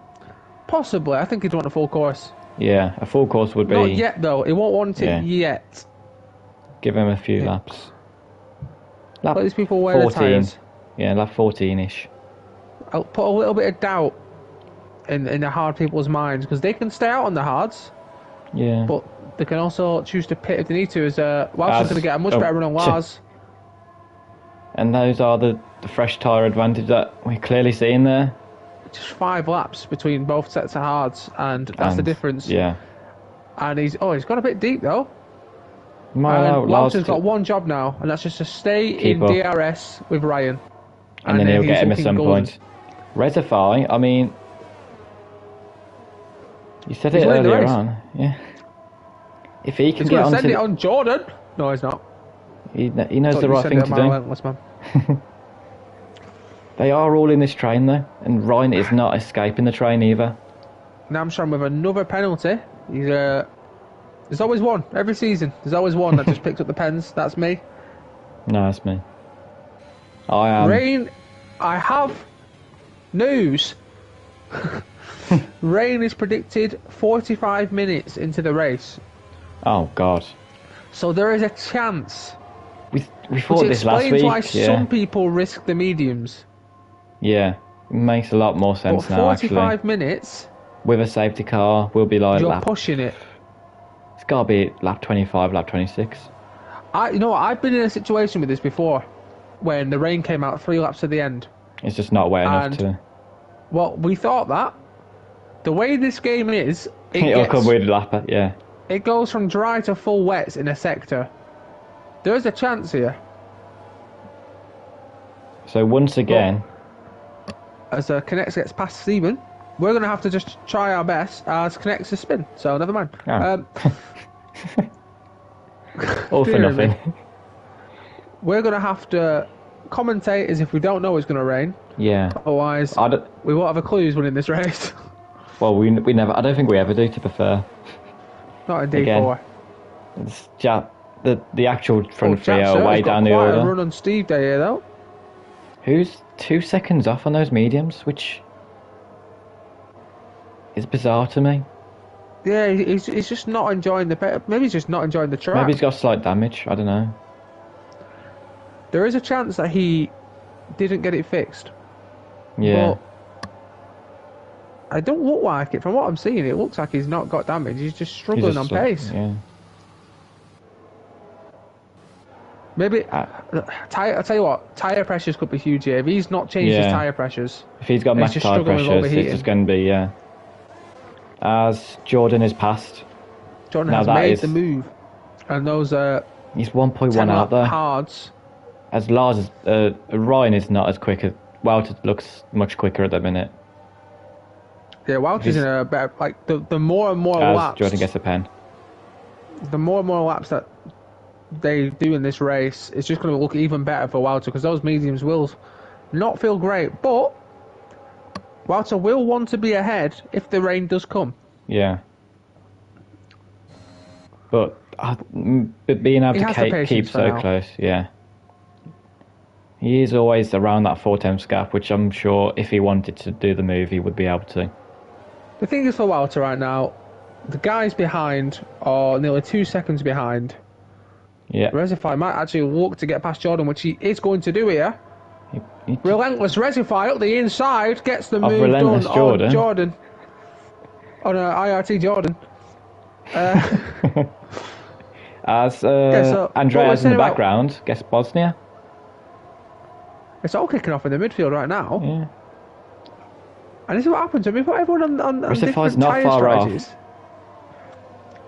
Possibly. I think he'd want a full course. Yeah, a full course would be... Not yet, though. He won't want it yet. Give him a few laps. Let these people wear 14. The tyres. Yeah, lap 14-ish. I'll put a little bit of doubt in the hard people's minds, because they can stay out on the hards. Yeah. But they can also choose to pit if they need to. As Welch is going to get a much better run on Lars. And those are the fresh tyre advantage that we're clearly seeing there. Just 5 laps between both sets of hards, and that's the difference. Yeah. And he's got a bit deep though. Lars has got one job now, and that's just to stay in up. DRS with Ryan. And then he'll get him at some point. Resify, I mean, you said it earlier on. Yeah. If he can get on send it on Jordan. No, he's not. He knows the right thing to do. Man. They are all in this train though, and Ryan is not escaping the train either. Namstrom with another penalty. There's always one every season. There's always one that just picks up the pens. That's me. No, that's me. I am. Rain, I have news. Rain is predicted 45 minutes into the race. Oh God. So there is a chance. We thought this last week. Which explains why some people risk the mediums. Yeah, it makes a lot more sense now. 45 minutes. With a safety car, we'll be like. You're pushing it. It's got to be lap 25, lap 26. I've been in a situation with this before, when the rain came out 3 laps to the end. It's just not wet enough to. Well, we thought that. The way this game is, it'll come with lapper, yeah. It goes from dry to full wets in a sector. There's a chance here. So once again, as Connects gets past Stephen, we're going to have to just try our best as Connects to spin. So never mind. Oh. All for nothing. We're going to have to commentate as if we don't know it's going to rain. Yeah. Otherwise, we won't have a clue who's winning this race. Well, we never. I don't think we ever do, to be fair. Not in D4. It's the actual front three are way down the order. A run on Steve Day here, though. Who's 2 seconds off on those mediums, which is bizarre to me. Yeah, he's just not enjoying maybe he's just not enjoying the track. Maybe he's got slight damage. I don't know. There is a chance that he didn't get it fixed. Yeah. But I don't look like it. From what I'm seeing, it looks like he's not got damage. He's just struggling on pace. Yeah. Maybe I'll tell you what, tyre pressures could be huge here. If he's not changed his tyre pressures, if he's got max tyre pressures, it's just going to be As Jordan is passed. Jordan has made the move, and those he's 1.1 out there. Hards. As Lars, Ryan is not as quick as Walter looks much quicker at the minute. Yeah, Walter's in a better the more and more laps. Jordan gets a pen. The more and more laps that they do in this race, it's just going to look even better for Walter because those mediums will not feel great. But Walter will want to be ahead if the rain does come. Yeah. But being able to keep so close, yeah. He is always around that 4 gap, which I'm sure if he wanted to do the move, he would be able to. The thing is for Walter right now, the guys behind are nearly 2 seconds behind. Yeah. Resify might actually look to get past Jordan, which he is going to do here. Relentless Resify up the inside, gets the move done on Jordan. On IRT Jordan. As Andreas in the background, guess Bosnia. It's all kicking off in the midfield right now. Yeah. And this is what happens when we put everyone on different not tyre far strategies. Off.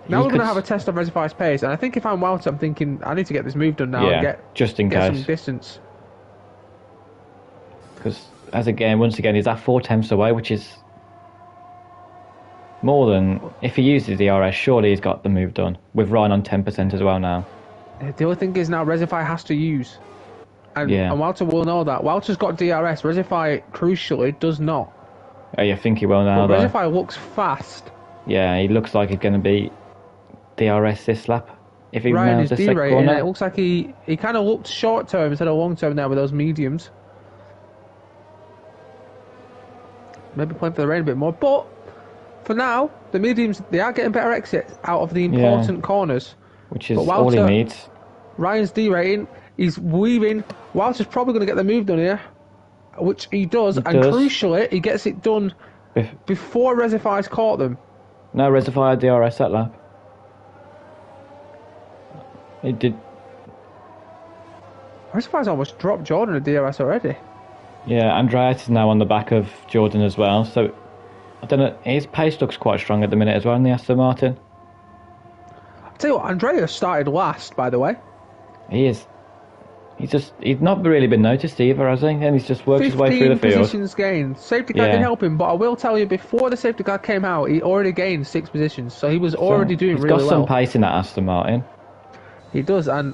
Now we're going to have a test of Resify's pace, and I think if I'm Walter, I'm thinking I need to get this move done now and get some distance. Because once again, he's at 4 tenths away, which is more than if he uses the RS. Surely he's got the move done with Ryan on 10% as well now. The only thing is now Resify has to use, and Walter will know that. Walter's got DRS. Resify crucially does not. Oh, you think he will now? But Resify looks fast. Yeah, he looks like he's going to be DRS this lap. If he Ryan is the second derating, corner. it looks like he kind of looked short term instead of long term now with those mediums. Maybe playing for the rain a bit more, but for now, the mediums, they are getting better exits out of the important corners. Which is all he needs. Ryan's derating, he's weaving. Walter's probably going to get the move done here, which he does, crucially, he gets it done before Resify's caught them. No, Resify had DRS that lap. It did. Reservoir's almost dropped Jordan at DRS already. Yeah, Andreas is now on the back of Jordan as well. So I don't know. His pace looks quite strong at the minute as well in the Aston Martin. I'll tell you what, Andreas started last, by the way. He is. He's not really been noticed either, has he? And he's just worked his way through the field. Positions gained. Safety car didn't help him, but I will tell you, before the safety car came out, he already gained 6 positions, so he was already doing really well. He's got some pace in that Aston Martin. He does, and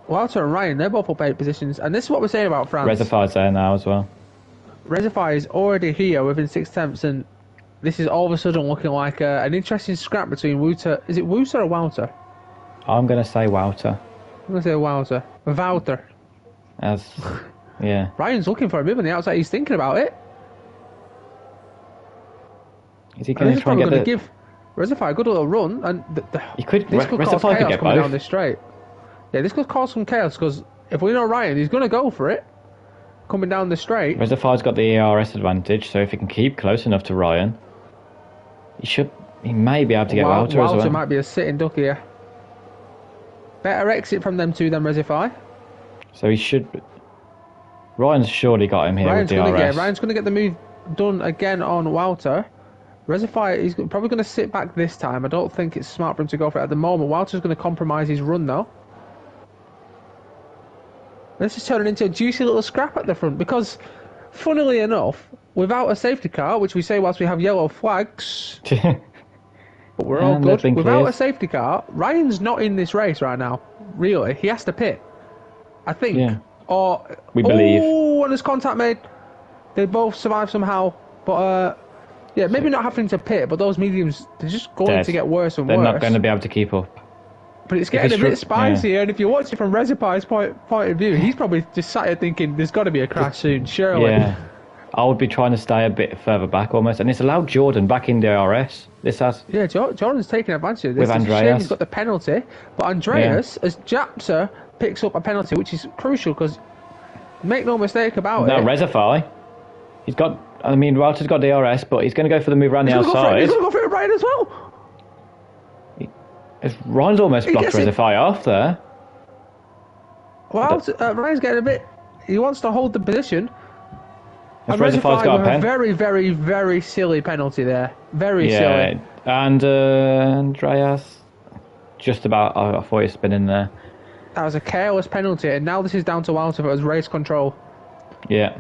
Walter and Ryan, they're both up 8 positions, and this is what we're saying about France. Reservoir's there now as well. Reservoir is already here within 6 tenths, and this is all of a sudden looking like an interesting scrap between Wouter. Is it Wouter or Wouter? I'm going to say Wouter. I'm going to say Wouter. Wouter. Yeah. Ryan's looking for a move on the outside. He's thinking about it. Is he going to try and get the... give Reservoir a good little run, and this could cause chaos coming down this straight. Yeah, this could cause some chaos, because if we know Ryan, he's going to go for it coming down the straight. Reservoir's got the ERS advantage, so if he can keep close enough to Ryan, he may be able to get Wouter as well. Wouter might be a sitting duck here. Better exit from them two than Reservoir. So he should... Ryan's surely got him here with the DRS. Ryan's going to get the move done again on Wouter. Reservoir, he's probably going to sit back this time. I don't think it's smart for him to go for it at the moment. Wouter's going to compromise his run though. This is turning into a juicy little scrap at the front, because, funnily enough, without a safety car, which we say whilst we have yellow flags, but we're all good. Without a safety car, Ryan's not in this race right now. Really, he has to pit, I think. Yeah. Or we believe. Oh, and there's contact made. They both survive somehow, but yeah, maybe not having to pit, but those mediums, they're just going to get worse and worse. They're not going to be able to keep up. But it's getting a bit spicy, and if you watch it from Reservoir's point of view, he's probably just sat here thinking, there's got to be a crash soon, surely. Yeah. I would be trying to stay a bit further back almost, and it's allowed Jordan back in DRS. This has. Yeah, Jordan's taking advantage of this. With Andreas. He's got the penalty, but Andreas, as Japser picks up a penalty, which is crucial, because make no mistake about it. No, Reservoir. He's got. I mean, Wouter's got DRS, but he's going to go for the move around the outside. He's going to go for it right as well. Ryan's almost blocked Reservoir off there. Well, Ryan's getting a bit... He wants to hold the position. And Reservoir's got a pen. Very, very, very silly penalty there. Very silly. And Andreas... Just about... I thought he was spinning there. That was a careless penalty, and now this is down to Wouter for his race control. Yeah.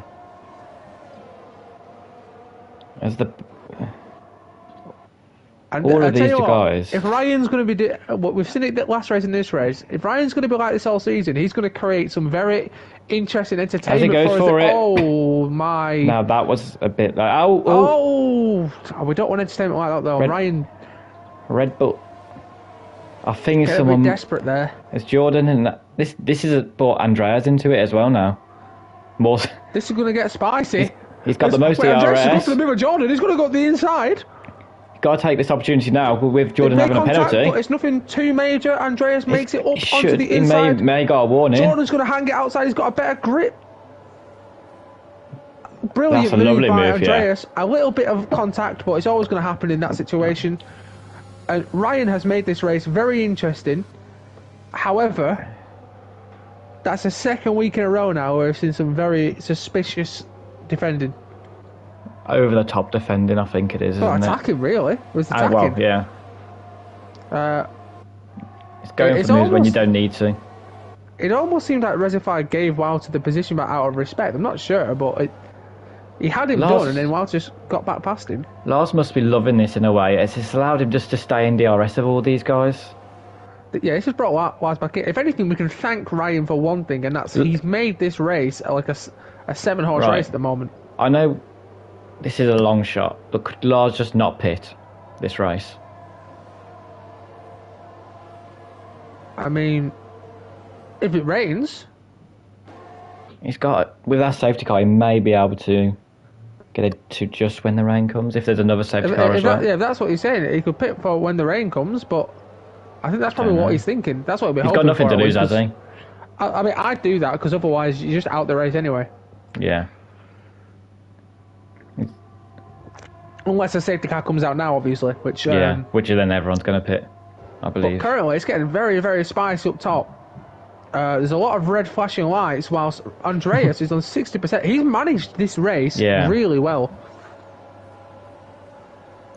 As the... And all of these guys. If Ryan's going to be, we've seen it last race in this race. If Ryan's going to be like this all season, he's going to create some very interesting entertainment. As he goes for it. Oh my! Now that was a bit like we don't want entertainment like that though. Ryan. Red Bull. I think it's someone desperate there. It's Jordan, and this is brought Andreas into it as well now. More. This is going to get spicy. He's got the most DRS. Andreas is going for the move of Jordan. He's going to go to the inside. Got to take this opportunity now with Jordan having a penalty. But it's nothing too major. Andreas makes it up onto the inside. He may got a warning. Jordan's going to hang it outside. He's got a better grip. Brilliant That's a lovely by move, Andreas. Yeah. A little bit of contact, but it's always going to happen in that situation. And Ryan has made this race very interesting. However, that's the second week in a row now where we've seen some very suspicious defending. Over the top defending, I think it is, isn't attacking, really. It was attacking. Well, yeah. It's going for moves when you don't need to. It almost seemed like Reservoir gave Wouter the position back out of respect. I'm not sure, but he had him done, and then Wouter just got back past him. Lars must be loving this in a way. It's allowed him just to stay in DRS of all these guys. Yeah, this has brought Lars back in. If anything, we can thank Ryan for one thing, and that's he's made this race like a 7-horse race at the moment. I know this is a long shot, but could Lars just not pit this race? I mean, if it rains... He's got... With that safety car, he may be able to get it to just when the rain comes, if there's another safety car as well. Yeah, if that's what he's saying. He could pit for when the rain comes, but I think that's probably what he's thinking. That's what he'll be hoping for. He's got nothing to lose, has he? I mean, I'd do that, because otherwise you're just out the race anyway. Yeah. Unless a safety car comes out now, obviously, which which then everyone's going to pit. I believe. But currently, it's getting very, very spicy up top. There's a lot of red flashing lights, whilst Andreas is on 60%. He's managed this race really well.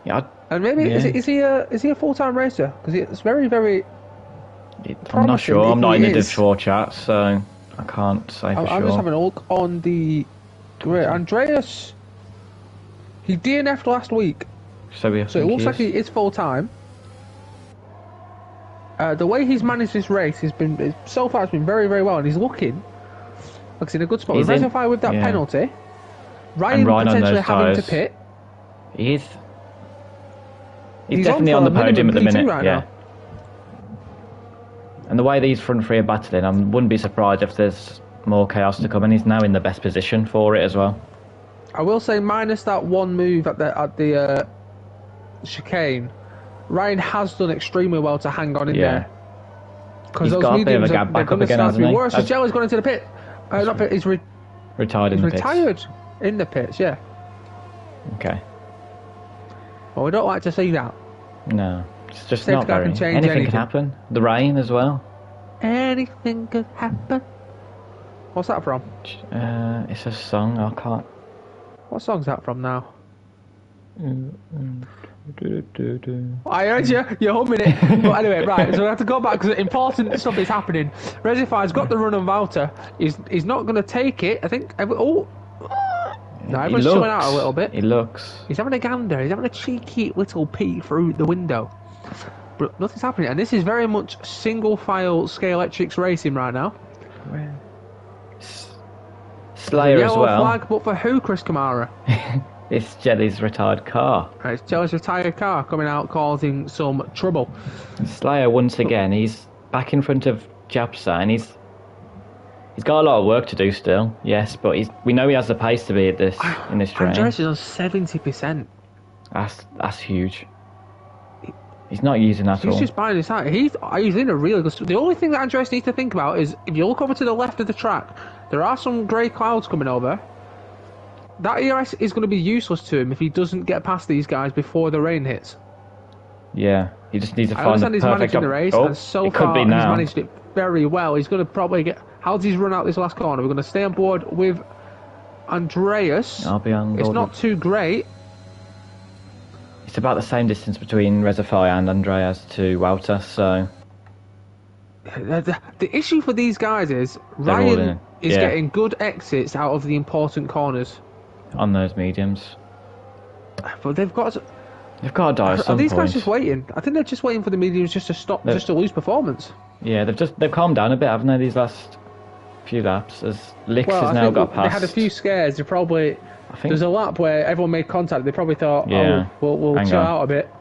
Yeah. And maybe is he a full-time racer? Because it's very, very. I'm not sure. I'm not in the Div 4 chat, so I can't say for sure. I'm just having a look on the grid. Andreas, he DNF'd last week, so it looks like he is full-time. The way he's managed this race so far it's been very, very well, and he's looking like he's in a good spot. With Reservoir with that penalty, Ryan potentially having to pit. He's definitely on the podium at the minute. Now. And the way these front three are battling, I wouldn't be surprised if there's more chaos to come, and he's now in the best position for it as well. I will say, minus that one move at the chicane, Ryan has done extremely well to hang on in there. Because those got a bit of a gap back up again, hasn't he? Worse. Jelly's gone into the pit. Not pit. He's retired in the pits. Retired in the pits. Yeah. Okay. Well, we don't like to see that. No, it's just not very. Anything can happen. The rain as well. Anything could happen. What's that from? It's a song. I can't. What song's that from now? I heard you're humming it. But anyway, right, so we have to go back because important stuff is happening. Resify's got the run on Walter. He's not going to take it. I think. No, everyone's chilling out a little bit. He's having a gander. He's having a cheeky little peek through the window. But nothing's happening. And this is very much single file Scalextrics racing right now. Slayer as well. Flag, but for who, Chris Kamara? It's Jelly's retired car. It's Jelly's retired car coming out causing some trouble. Slayer once again, he's back in front of Japsa, and he's got a lot of work to do still. Yes, but we know he has the pace to be in this train. Andreas is on 70%. That's huge. He's not using that at all. He's just buying this out. He's in a really good. The only thing that Andreas needs to think about is if you look over to the left of the track, there are some grey clouds coming over. That ERS is going to be useless to him if he doesn't get past these guys before the rain hits. Yeah, he just needs to find the perfect. He's managing the race, and so far he's managed it very well. He's going to probably get. How does he run out this last corner? We're going to stay on board with Andreas. I'll be on board. It's not too great. It's about the same distance between Reservoir and Andreas to Walter, so. The issue for these guys is Ryan is getting good exits out of the important corners. On those mediums. But they've got to die at some Are these point. guys just waiting? I think they're just waiting for the mediums just to stop, just to lose performance. Yeah, they've calmed down a bit, haven't they, these last few laps? As Lix has now got past. They had a few scares. They probably. There's a lap where everyone made contact. They probably thought, we'll chill out a bit.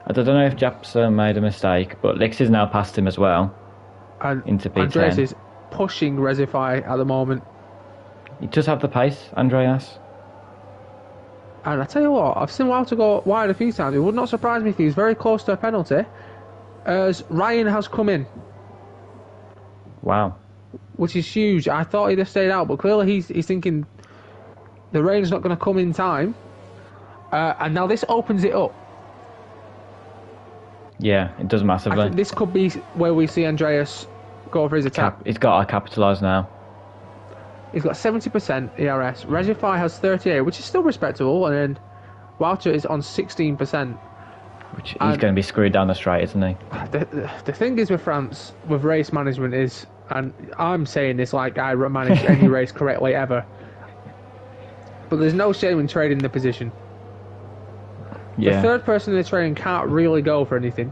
I don't know if Japsa made a mistake, but Lix is now past him as well. And into P10. Andreas is pushing Resify at the moment. He does have the pace, Andreas. And I tell you what, I've seen Walter go wide a few times. It would not surprise me if he's very close to a penalty, as Ryan has come in. Wow. Which is huge. I thought he'd have stayed out, but clearly he's thinking the rain's not going to come in time. And now this opens it up. Yeah, it does massively. I think this could be where we see Andreas go for his attack. He's got to capitalise now. He's got 70% ERS. Regify has 38, which is still respectable, and then Walter is on 16%. Which he's going to be screwed down the straight, isn't he? The thing is with France, with race management is, and I'm saying this like I manage any race correctly ever, but there's no shame in trading the position. Yeah. The third person in the train can't really go for anything.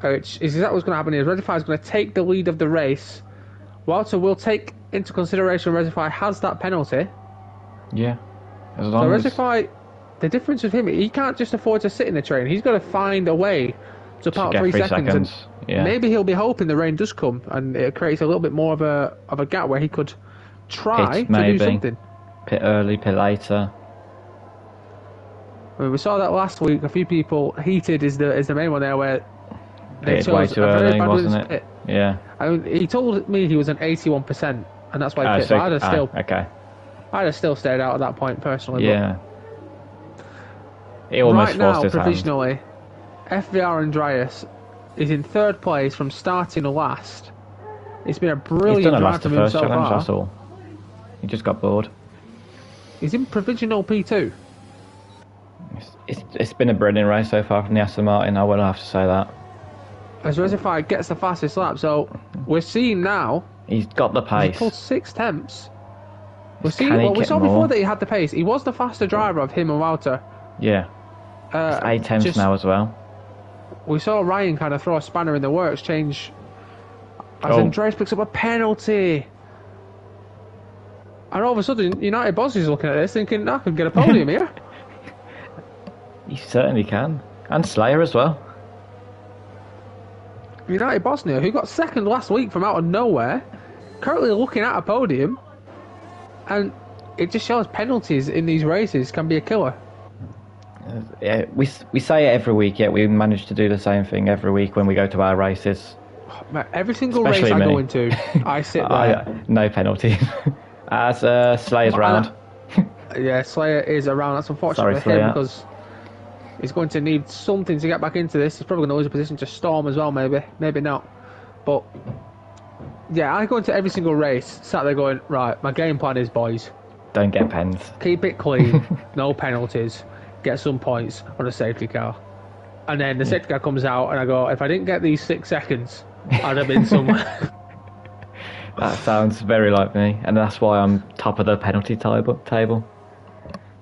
Which is exactly what's going to happen here. Regify is going to take the lead of the race. Walter will take into consideration Regify has that penalty. Yeah. As long as... Regify, the difference with him, he can't just afford to sit in the train. He's got to find a way to part 3 seconds. Yeah. Maybe he'll be hoping the rain does come and it creates a little bit more of a gap where he could try to do something. Pit early, pit later. I mean, we saw that last week. A few people heated is the main one there where they chose way too early, wasn't it? Pit. Yeah. I mean, he told me he was an 81%, and that's why he pit. I'd have still stayed out at that point personally. Yeah. It almost right now, forced his provisionally, FVR Andreas is in third place from starting last. It's been a He's brilliant done a drive last from the him first so challenge, far. that's all. He just got bored. He's in provisional P2. It's been a brilliant race so far from the Aston Martin, I will have to say that. As Reservoir gets the fastest lap, so we're seeing now. He's got the pace. He pulled 6 temps. We Can saw more? before that he had the pace. He was the faster driver of him and Wouter. Yeah. It's 8 temps now as well. We saw Ryan kind of throw a spanner in the works, change. As Andreas picks up a penalty. And all of a sudden, United Boss is looking at this thinking, I could get a podium here. He certainly can. And Slayer as well. United Bosnia, who got second last week from out of nowhere, currently looking at a podium. And it just shows penalties in these races can be a killer. Yeah, we say it every week, yet we manage to do the same thing every week when we go to our races. Every single Especially race I me. go into, I sit there. No penalties. As Slayer's round. Yeah, Slayer is around. That's unfortunate Sorry, for Slayer. him because he's going to need something to get back into this. He's probably going to lose a position to Storm as well, maybe not. But yeah, I go into every single race sat there going, right, my game plan is, boys, Don't get pens. keep it clean, no penalties, get some points on a safety car. And then the safety car comes out and I go, if I didn't get these 6 seconds, I'd have been somewhere. That sounds very like me, and that's why I'm top of the penalty table.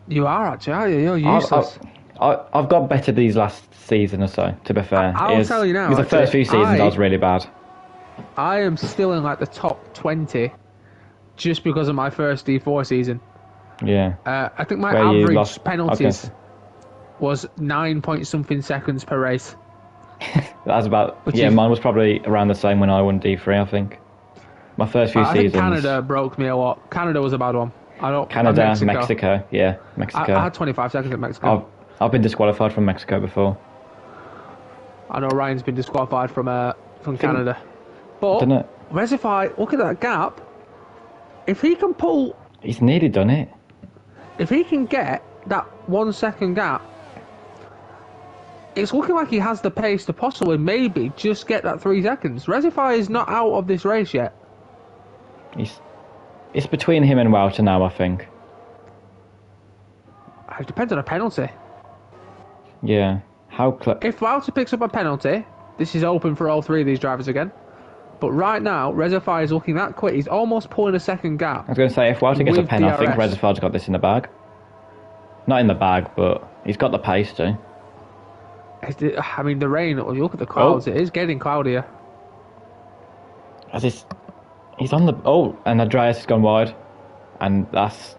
You are actually, aren't you? You're useless. I've got better these last season or so, to be fair. I'll tell you now, Because the first few actually, seasons I was really bad. I am still in like the top 20 just because of my first D4 season. Yeah. I think my Where you average lost- penalties okay. was 9 point something seconds per race. That's about... Which yeah, is- mine was probably around the same when I won D3, I think. My first few I think seasons... Canada broke me a lot. Canada was a bad one. Canada, and Mexico. Yeah, Mexico. I had 25 seconds at Mexico. I've been disqualified from Mexico before. I know Ryan's been disqualified from Canada. But Didn't it? Reservoir, look at that gap. If he can pull, He's nearly done it. if he can get that 1 second gap, it's looking like he has the pace to possibly maybe just get that 3 seconds. Reservoir is not out of this race yet. It's between him and Wouter now, I think. It depends on a penalty. Yeah. If Wouter picks up a penalty, this is open for all 3 of these drivers again. But right now, Reservoir is looking that quick. He's almost pulling a second gap. I was going to say, if Wouter gets a With pen, I think DRS. Reservoir's got this in the bag. Not in the bag, but he's got the pace too. I mean, the rain, you look at the clouds, It is getting cloudier. He's on the... Oh, and Andreas has gone wide. And that's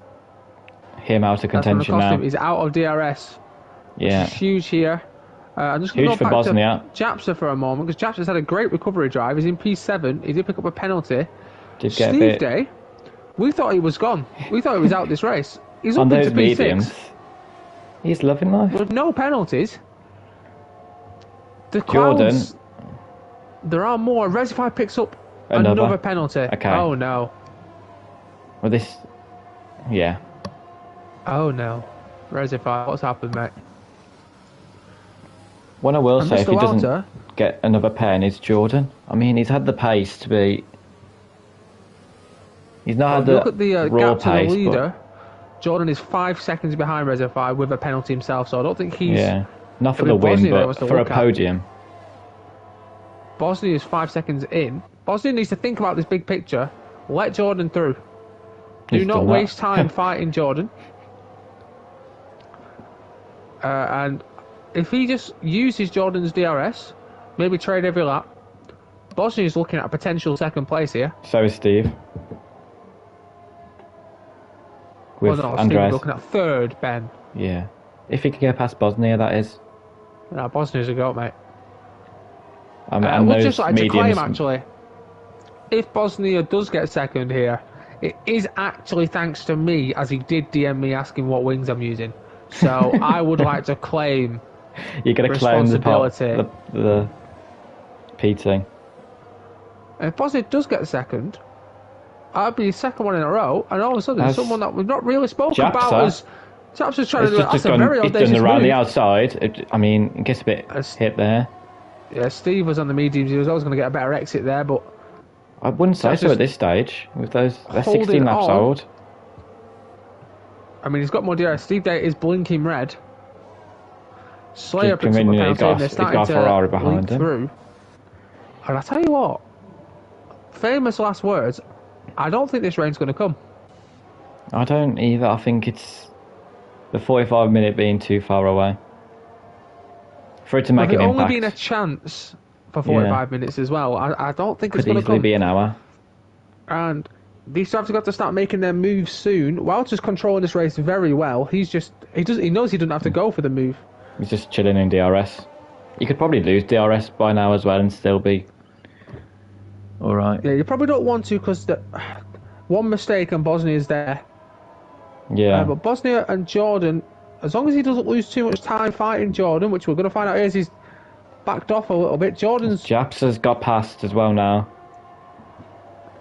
him out of That's gonna contention cost now. him. He's out of DRS. Yeah. It's huge here. I'm just going to Huge go for back Bosnia. to Japsa for a moment, because Japsa's had a great recovery drive. He's in P7. He did pick up a penalty. Did get a Steve bit... Day, we thought he was gone. We thought he was out this race. He's On up those into P6 mediums. He's loving life. with no penalties. The Jordan. clouds, there are more. Reservoir picks up Another. another penalty. Okay. Oh no. Well, this... Yeah. Oh no. Reservoir, what's happened, mate? What I will And say, if Mr. he doesn't Walter, get another pen, is Jordan. I mean, he's had the pace to be... He's not had the look at the raw gap to the pace, leader. Jordan is 5 seconds behind Reservoir with a penalty himself, so I don't think but... he's... Yeah. Not for I the mean, win, Bosnia but was to for a look at. podium. Bosnia is 5 seconds in. Bosnia needs to think about this big picture. Let Jordan through. Do He's not done that. waste time fighting Jordan. And if he just uses Jordan's DRS, maybe trade every lap, Bosnia is looking at a potential second place here. So is Steve. Well, With no, Steve's Andreas. looking at third, Ben. Yeah. If he can get past Bosnia, that is. No, Bosnia's a goat, mate. And We'd those just like to mediums... claim, actually, if Bosnia does get second here, it is actually thanks to me, as he did DM me asking what wings I'm using. So I would like to claim You're going to claim responsibility. the PT. if Bosnia does get second, I'd be second one in a row, and all of a sudden That's someone that we've not really spoken Japsa. about as Chaps is trying It's to do just that's a gone. very It's audacious done around move. the outside. I mean, it gets a bit hit there. Yeah, Steve was on the mediums. He was always going to get a better exit there, but I wouldn't say Chaps so is at this stage. With those, they're holding 16 laps on. old. I mean, he's got more DRS. Steve Day is blinking red. Slayer Just picks up a conveniently penalty, and they're he's starting got to Ferrari behind leak him. through. And I tell you what, famous last words. I don't think this rain's going to come. I don't either. I think it's the 45-minute being too far away for it to make an There's only impact. been a chance for 45 minutes as well. I don't think it's Could going to easily come. be an hour. And these drivers have got to start making their moves soon. Welch is controlling this race very well. He knows he doesn't have to go for the move. He's just chilling in DRS. You could probably lose DRS by now as well and still be all right. Yeah, you probably don't want to because one mistake and Bosnia is there. Yeah. But Bosnia and Jordan, as long as he doesn't lose too much time fighting Jordan, which we're going to find out as he's backed off a little bit. Jordan's Japs has got past as well now,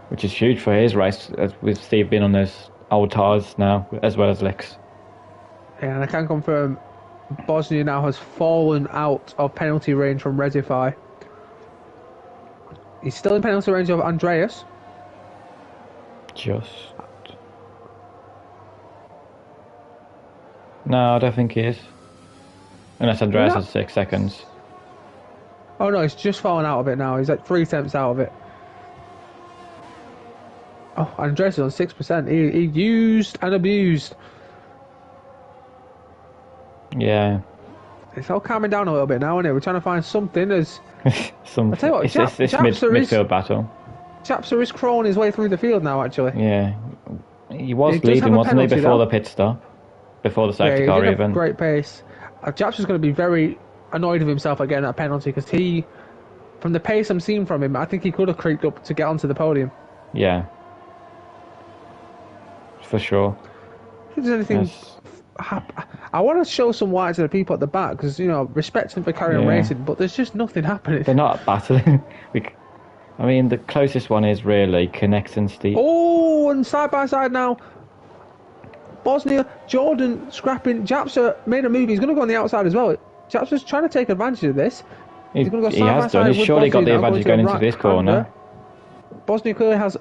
which is huge for his race, with Steve being on those old tyres now, as well as licks. Yeah, and I can confirm Bosnia now has fallen out of penalty range from Redify. He's still in penalty range of Andreas. Just. No, I don't think he is. Unless Andreas has 6 seconds. Oh no, he's just fallen out of it now. He's like 3 tenths out of it. Oh, Andreas is on 6%. He used and abused. Yeah. It's all calming down a little bit now, isn't it? We're trying to find something as I'll tell you what, it's this midfield battle. Japser is crawling his way through the field now, actually. Yeah. He was He does leading, have a wasn't he, penalty, before though. the pit stop? Before the safety Yeah, car he's in a even. great pace. Japser's going to be very annoyed with himself at getting that penalty because from the pace I'm seeing from him, I think he could have creeped up to get onto the podium. Yeah. For sure. If there's anything, Yes. I want to show some white to the people at the back because respect them for carrying on Yeah. racing, but there's just nothing happening. They're not battling. I mean, the closest one is really Connect and Steve. Oh, and side by side now. Bosnia, Jordan scrapping. Japser made a move. He's going to go on the outside as well. Japser's trying to take advantage of this. He He's going to go he side by has side done. He's with surely got Bosnia the now, advantage to going the into right this corner. hander. Bosnia clearly has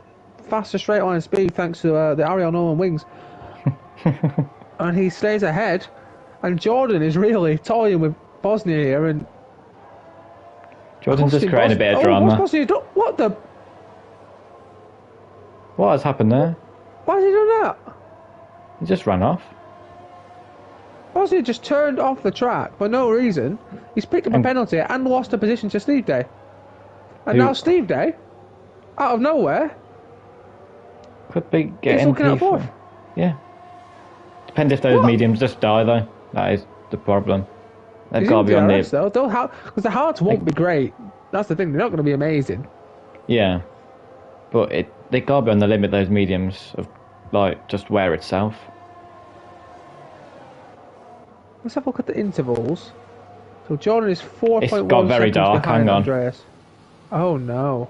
faster straight line speed thanks to the Ariel Nolan wings. And he stays ahead. And Jordan is really toying with Bosnia here. And Jordan's just creating a bit of What's drama. Bosnia done? What the? What has happened there? Why has he done that? He just ran off. Bosnia just turned off the track for no reason. He's picked up a penalty and lost a position to Steve Day. And Who- now Steve Day, out of nowhere, Could be he's getting looking at fourth. Yeah. Depends if those What? mediums just die though. That is the problem. They've He's got to in be on DRS the. though. Because the hards won't be great. That's the thing. They're not going to be amazing. Yeah. But they got to be on the limit. Those mediums of just wear itself. Let's have a look at the intervals. So Jordan is 4.1 It's got very seconds dark, behind hang on. Andreas. Oh no.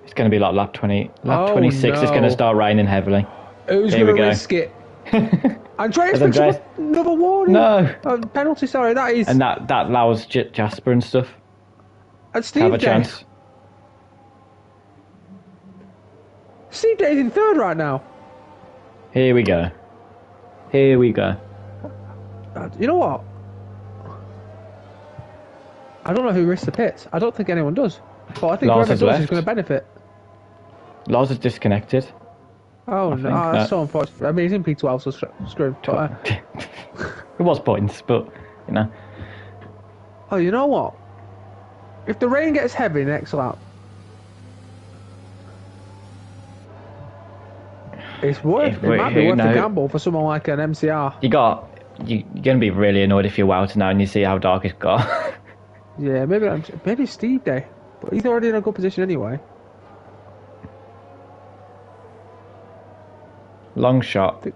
It's going to be like lap 20. Lap Oh, 26 is going no. to start raining heavily. Who's Here we going to go. risk it? Andreas As picks Andreas- up another warning. No. Penalty, sorry. That is. And that allows Jasper and stuff And to Steve have a Day. chance. Steve Day's in third right now. Here we go. Here we go. You know what? I don't know who risks the pits. I don't think anyone does. But I think Lars whoever has does left. is going to benefit. Lars is disconnected. Oh, think no. That's that- so unfortunate. I mean, he's in P12, so screw him. But, It was points, but you know. oh, you know what? If the rain gets heavy next lap, it's worth. It might be worth the gamble for someone like an MCR. You're gonna be really annoyed if you're Wouter now and you see how dark it's got. Yeah, maybe Steve Day, but he's already in a good position anyway. Long shot.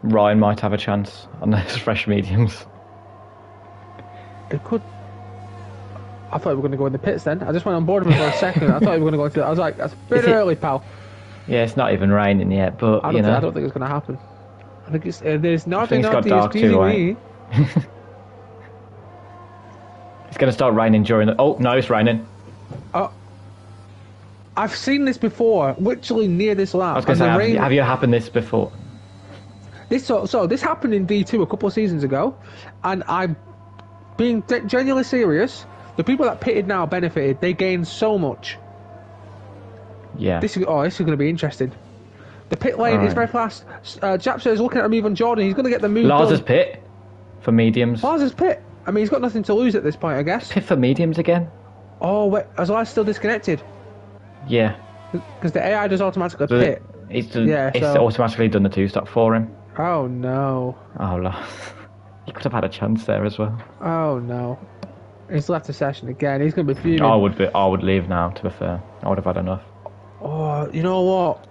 Ryan might have a chance on those fresh mediums. It could. I thought we were going to go in the pits then. I just went on board with it for a second. I thought we were going to go into. I was like, that's a bit Is it- early, pal. Yeah, it's not even raining yet, but I you don't know. think it's going to happen. I think it's there's I think nothing it's got naughty, dark excuse too, me. right? It's going to start raining during the... Oh, no, it's raining. I've seen this before, literally near this lap. I was going to say, have you happened this before? This happened in D2 a couple of seasons ago, and I'm being genuinely serious. The people that pitted now benefited. They gained so much. Yeah. This is going to be interesting. The pit lane is very fast. Japser is looking at me on Jordan. He's going to get the move. Lars's pit for mediums. Lars's pit. I mean, he's got nothing to lose at this point, I guess. Pit for mediums again? Oh, wait. Is Lars still disconnected? Yeah. Because the AI does automatically pit. It's automatically done the 2-stop for him. Oh, no. Oh, Lars. He could have had a chance there as well. Oh, no. He's left the session again. He's going to be fuming. I would leave now, to be fair. I would have had enough. Oh, you know what?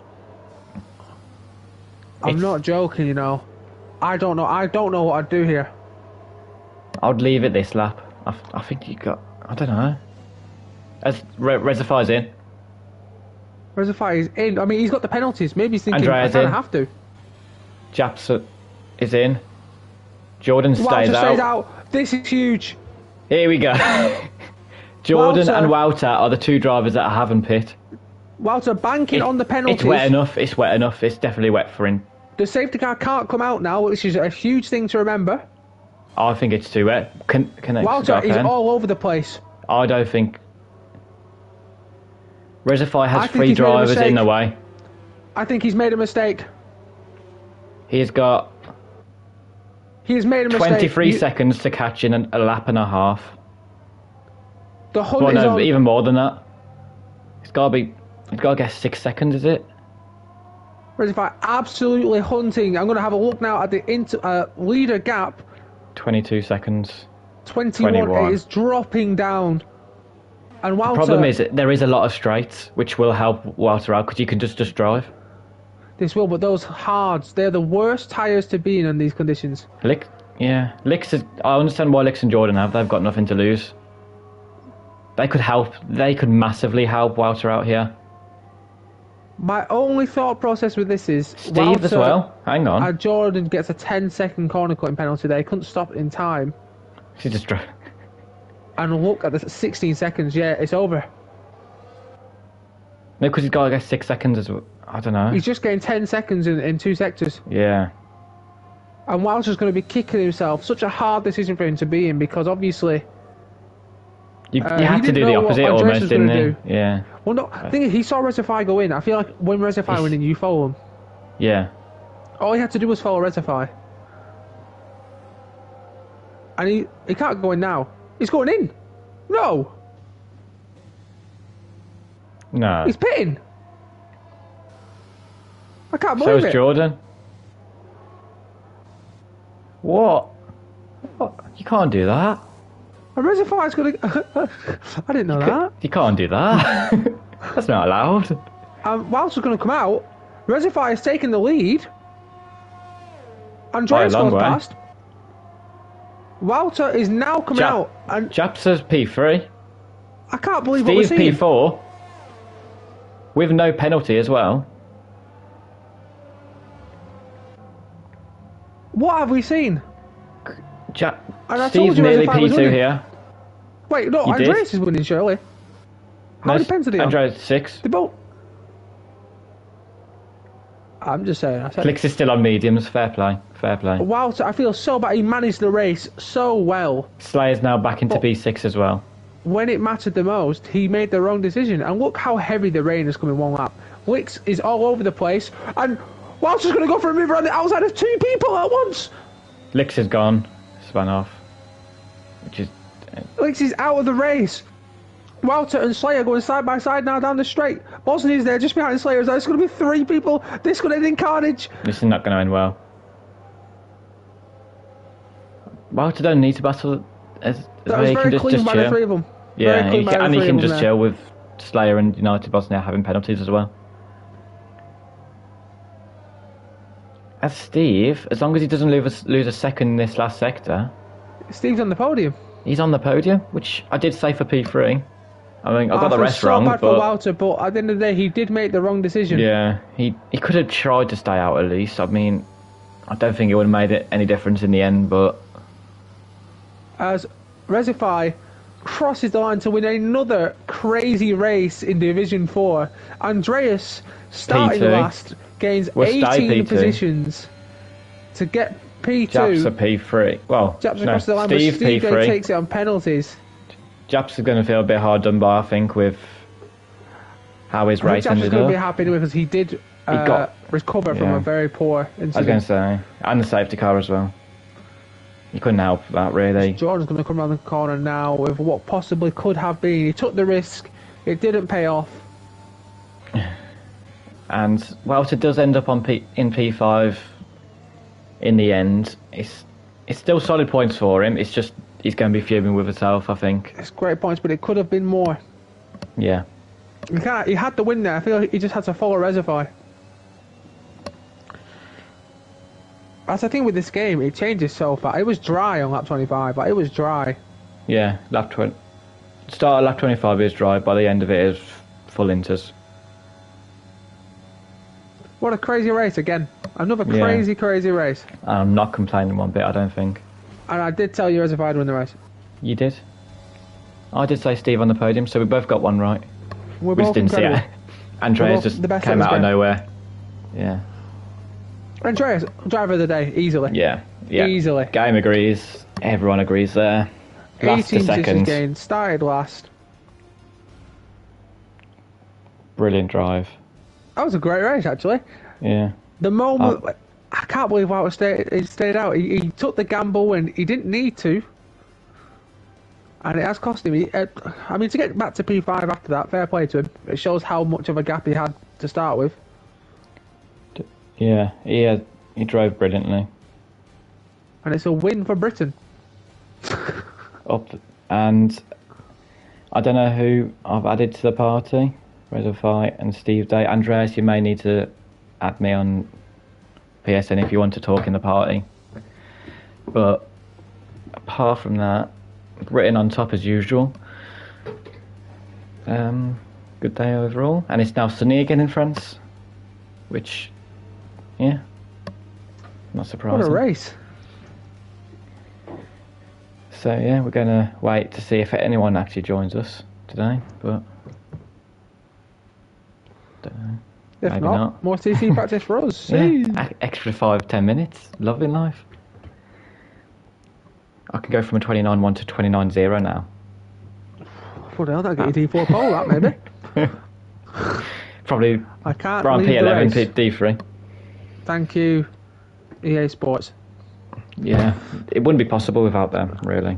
I'm not joking, you know. I don't know what I'd do here. I'd leave it this lap. I think you got... I don't know. As Reservoir's in. Reservoir is in. I mean, he's got the penalties. Maybe he's thinking, Andrea's I kind in. of have to. Japs is in. Jordan stays out. This is huge. Here we go. Jordan Wouter. and Wouter are the two drivers that haven't pit. Wouter banking on the penalties. It's wet enough. It's wet enough. It's definitely wet for him. The safety car can't come out now, which is a huge thing to remember. I think it's too wet. Can Wouter is all over the place. I don't think... Reservoir has I think 3 he's made a drivers in mistake. the way. I think he's made a mistake. He's got He has made a mistake. 23 seconds to catch in a lap and a half. The hunt Well, is no, on. even more than that. He's got to get 6 seconds, is it? Reservoir absolutely hunting. I'm going to have a look now at the leader gap. 22 seconds. 21. 21. It is dropping down. And Wouter, The problem is there is a lot of straights, which will help Wouter out because you can just drive. This will, but those hards, they're the worst tyres to be in these conditions. Licks is... I understand why Licks and Jordan have. They've got nothing to lose. They could help. They could massively help Wouter out here. My only thought process with this is... Steve as well. Hang on. Jordan gets a 10-second corner cutting penalty there. He couldn't stop it in time. She just drove. And look at the 16 seconds. Yeah, it's over. No, because he's got to get 6 seconds as well. I don't know. He's just getting 10 seconds in 2 sectors. Yeah. And Wouter's going to be kicking himself. Such a hard decision for him to be in because obviously... You had to do the opposite almost, didn't you? Yeah. Well, no, I think he saw Reservoir go in. I feel like when Reservoir went in, you follow him. Yeah. All he had to do was follow Reservoir. And he can't go in now. He's going in. No. No. He's pitting. I can't So believe is it. Jordan. What? You can't do that. And Reservoir's going to... I didn't know that. You can't do that. That's not allowed. Wouter's going to come out. Reservoir is taking the lead. Andreas By a long goes way. past. Wouter is now coming out. And Japser's P3. I can't believe what we're Steve seeing. P4. With no penalty as well. What have we seen? And I told Steve's you nearly Reservoir was P2 winning. here. Wait, no, You did? Andreas is winning, surely. How many pens are they on? Andreas 6. They both... I'm just saying. I said, Clicks is still on mediums. Fair play. Fair play. Wouter, I feel so bad. He managed the race so well. Slayer's now back into But- P6 as well. When it mattered the most, he made the wrong decision. And look how heavy the rain has come in one lap. Wicks is all over the place. And Wouter's going to go for a mover on the outside of 2 people at once. Licks is gone. Spun off. Which is... Wicks is out of the race. Wouter and Slayer going side by side now down the straight. Bosnia's there just behind Slayer. There's going to be 3 people. This could end in carnage. This is not going to end well. Wouter don't need to battle as That well. was He can very just clean by the chill. 3 of them. Yeah, Very clean by the and he 3 can of them just there. chill with Slayer and United Bosnia having penalties as well. As Steve, as long as he doesn't lose a second in this last sector, Steve's on the podium. he's on the podium, which I did say for P3. I mean, I got the feel rest so wrong, bad for but Wouter, but at the end of the day, he did make the wrong decision. yeah, he could have tried to stay out at least. I mean, I don't think it would have made it any difference in the end, but... As Resify crosses the line to win another crazy race in Division 4, Andreas, starting P2. last, gains We'll stay 18 P2. positions to get P2. Japs are P3. Well, Japs no, across the line, Steve but Steve P3. takes it on penalties. Japs is going to feel a bit hard done by, I think, with how his race Japs is ended going to be up. happy because he did recover from a very poor incident. I was going to say, and the safety car as well. You couldn't help that, really. Jordan's going to come around the corner now with what possibly could have been. He took the risk. It didn't pay off. And whilst it does end up on in P5 in the end, it's still solid points for him. It's just he's going to be fuming with himself, I think. It's great points, but it could have been more. Yeah. He had the win there. I feel like he just had to follow Resify. That's the thing with this game. It changes so far. It was dry on lap 25. Like, it was dry. Yeah, lap 20. Start of lap 25 is dry. By the end of it is full inters. What a crazy race again. Another crazy, crazy race. I'm not complaining one bit, I don't think. And I did tell you Resify to win the race. You did? I did say Steve on the podium, so we both got one right. We just both didn't see incredible. it. Andreas just the best came out of game. nowhere. Yeah. Andreas, driver of the day, easily. Yeah. Easily. Game agrees. Everyone agrees there. Last 18 to positions seconds. gained, started last. Brilliant drive. That was a great race, actually. Yeah. The moment... I can't believe how it stayed out. He took the gamble and he didn't need to. And it has cost him. I mean, to get back to P5 after that, fair play to him. It shows how much of a gap he had to start with. Yeah, he drove brilliantly. And it's a win for Britain. And I don't know who I've added to the party. Resify and Steve Day. Andreas, you may need to add me on PSN if you want to talk in the party. But apart from that, written on top as usual. Good day overall. And it's now sunny again in France. Which, yeah, not surprising. What a race. So yeah, we're going to wait to see if anyone actually joins us today, but don't know. If Maybe not, not. more CC practice for us. Yeah, extra 5-10 minutes. Lovely life. I can go from a 29.1 to 29.0 now. What the hell, that'll get you D4 pole, that maybe. Probably I can't around leave the P11, race. D3. Thank you, EA Sports. Yeah, it wouldn't be possible without them, really.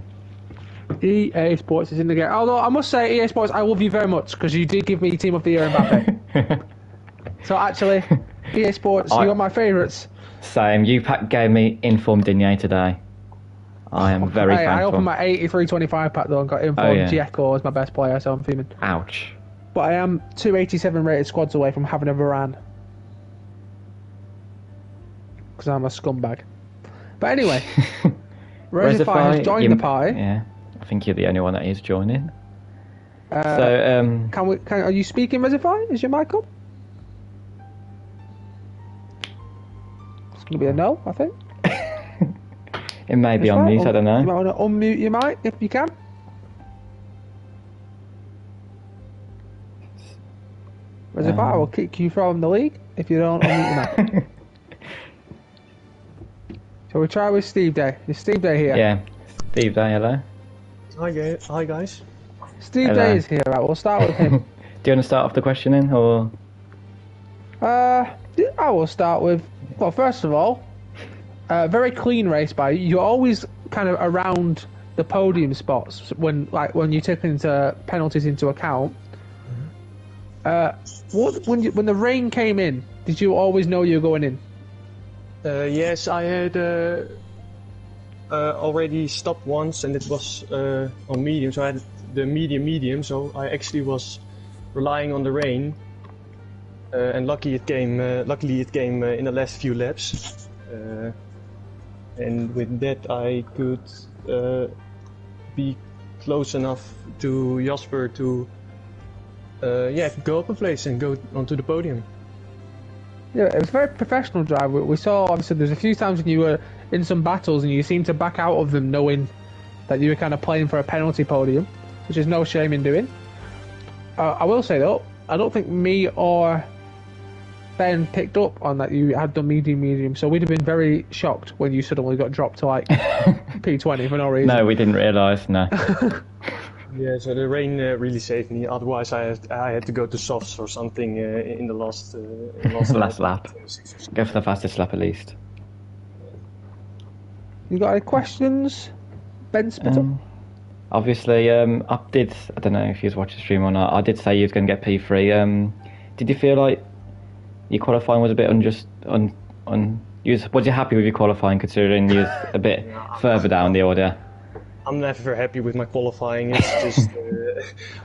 EA Sports is in the game. Although, I must say, EA Sports, I love you very much, because you did give me Team of the Year Mbappe. So actually, EA Sports, you're my favourites. Same. You gave me Informed Digne today. I am very thankful. I opened my 83-25 pack though and got Informed Dzeko as my best player, so I'm fuming. Ouch. But I am 287 rated squads away from having a Varane. Because I'm a scumbag. But anyway, Resify has joined the party. Yeah, I think you're the only one that is joining. Are you speaking, Resify? Is your mic up? It's going to be a no, I think. It may be on mute, I don't know. You might want to unmute your mic if you can. Resify, I will kick you from the league if you don't unmute your mic. So we try with Steve Day. Is Steve Day here? Yeah, Steve Day, hello. Hi guys. Steve Day is here, right, we'll start with him. Do you want to start off the questioning, or...? I will start with, well, first of all, very clean race by you. You're always kind of around the podium spots when you take into penalties into account. When the rain came in, did you always know you were going in? Yes, I had already stopped once, and it was on medium, so I had the medium. So I actually was relying on the rain, and luckily it came in the last few laps. And with that, I could be close enough to Jasper to go up a place and go onto the podium. Yeah, it was a very professional drive. We saw, obviously, there's a few times when you were in some battles and you seemed to back out of them knowing that you were kind of playing for a penalty podium, which is no shame in doing. I will say, though, I don't think me or Ben picked up on that you had done medium, so we'd have been very shocked when you suddenly got dropped to, like, P20 for no reason. No, we didn't realise, no. Yeah, so the rain really saved me. Otherwise, I had to go to softs or something in the last last lap. Go for the fastest lap at least. You got any questions, Ben Spittle? Obviously, I don't know if you was watching the stream or not, I did say you was going to get P3. Did you feel like your qualifying was a bit was you happy with your qualifying considering you was a bit further down the order? I'm never happy with my qualifying. It's just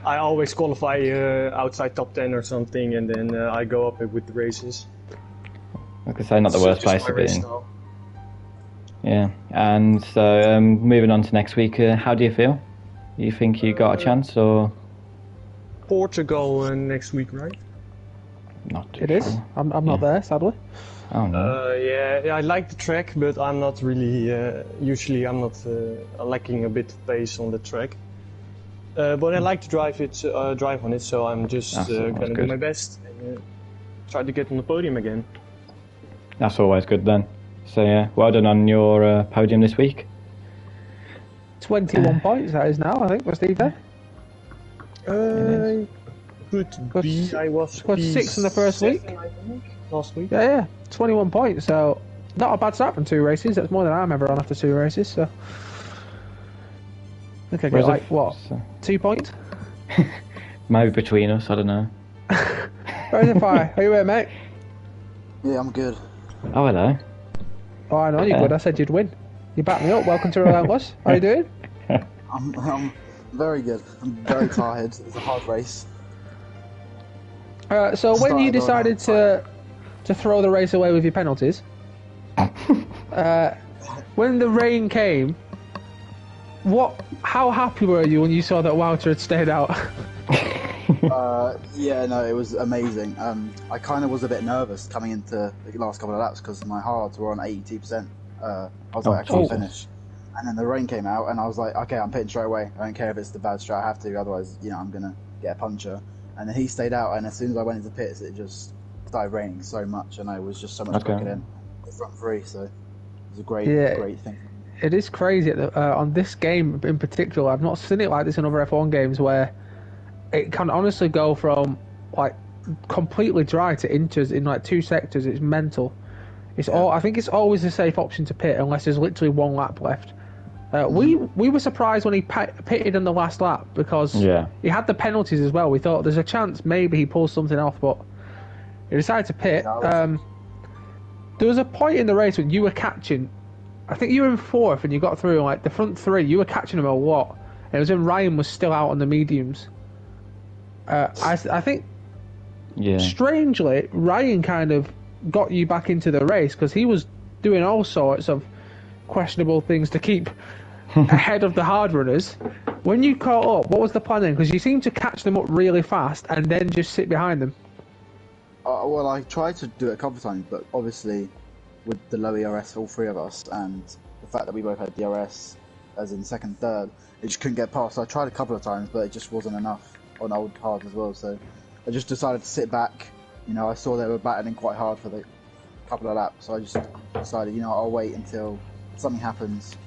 I always qualify outside top 10 or something, and then I go up with the races. I could say not the worst place to be in. Yeah, and so moving on to next week, how do you feel? You think you got a chance, or Portugal next week, right? Not too It sure. is. I'm not there, sadly. Oh no. Yeah, I like the track, but I'm not really. Usually, I'm not lacking a bit of pace on the track. But I like to drive on it, so I'm just gonna do my best and try to get on the podium again. That's always good then. So yeah, well done on your podium this week. 21 points that is now, I think, was Steve there? Could be. I was got 6 in the first week. I think, last week. Yeah, 21 points, so not a bad start from 2 races. That's more than I'm ever on after 2 races, so... I think I get, like, what, 2 points? Maybe between us, I don't know. Razorfire, how you doing, mate? Yeah, I'm good. Oh, hello. Oh, I know you're good. I said you'd win. You backed me up. Welcome to Relentless. How you doing? I'm very good. I'm very tired. It's a hard race. So when you decided to throw the race away with your penalties, when the rain came, how happy were you when you saw that Wouter had stayed out? Yeah, no, it was amazing. I kind of was a bit nervous coming into the last couple of laps because my hards were on 82%. I was like, actually finish. And then the rain came out, and I was like, okay, I'm pitting straight away. I don't care if it's the bad straight, I have to, otherwise, I'm going to get a puncture. And then he stayed out, and as soon as I went into pits, it just started raining so much, and I was just so much quicker in the front 3, so it was a great thing. It is crazy on this game in particular. I've not seen it like this in other F1 games where it can honestly go from like completely dry to inters in like 2 sectors. It's mental. I think it's always a safe option to pit unless there's literally 1 lap left. We were surprised when he pitted in the last lap because he had the penalties as well. We thought there's a chance maybe he pulls something off, but he decided to pit. There was a point in the race when you were catching, I think you were in 4th and you got through like the front 3, you were catching them a lot. And it was when Ryan was still out on the mediums. I think strangely Ryan kind of got you back into the race because he was doing all sorts of questionable things to keep ahead of the hard runners. When you caught up, what was the plan then? Because you seemed to catch them up really fast and then just sit behind them. Well, I tried to do it a couple of times, but obviously with the low ERS, all 3 of us, and the fact that we both had DRS as in second, third, it just couldn't get past. So I tried a couple of times, but it just wasn't enough on old hard as well. So I just decided to sit back. I saw they were battling quite hard for the couple of laps, so I just decided, I'll wait until something happens.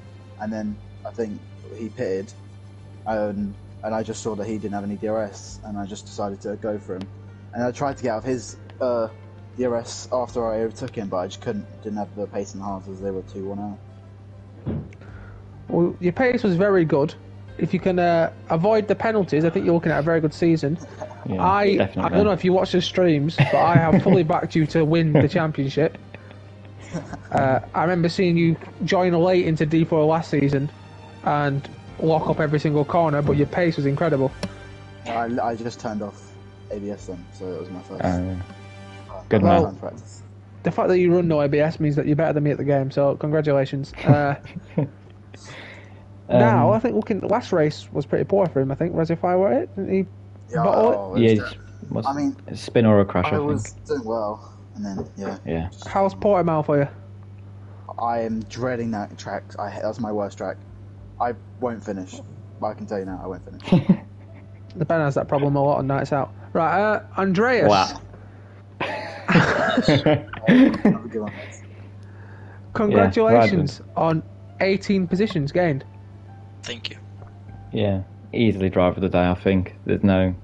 And then I think he pitted, and I just saw that he didn't have any DRS, and I just decided to go for him. And I tried to get out of his DRS after I overtook him, but I just didn't have the pace and halves as they were 2-1 out. Well, your pace was very good. If you can avoid the penalties, I think you're looking at a very good season. Yeah, I definitely. don't know if you watch the streams, but I have fully backed you to win the championship. I remember seeing you join late into D4 last season and lock up every single corner, but your pace was incredible. I just turned off ABS then, so it was my first. Good man. Practice. The fact that you run no ABS means that you're better than me at the game, so congratulations. Now, I think the last race was pretty poor for him, I think. Razorfire, were it? Didn't he bottle it? I mean, spin or a crash, I was doing well, and then yeah. Yeah. How's Portimao for you? I am dreading that track. That's my worst track. I won't finish. But I can tell you now, I won't finish. The Ben has that problem a lot on nights out. Right, Andreas. Wow. Have a good one, guys. Congratulations on 18 positions gained. Thank you. Yeah. Easily driver of the day, I think. There's no.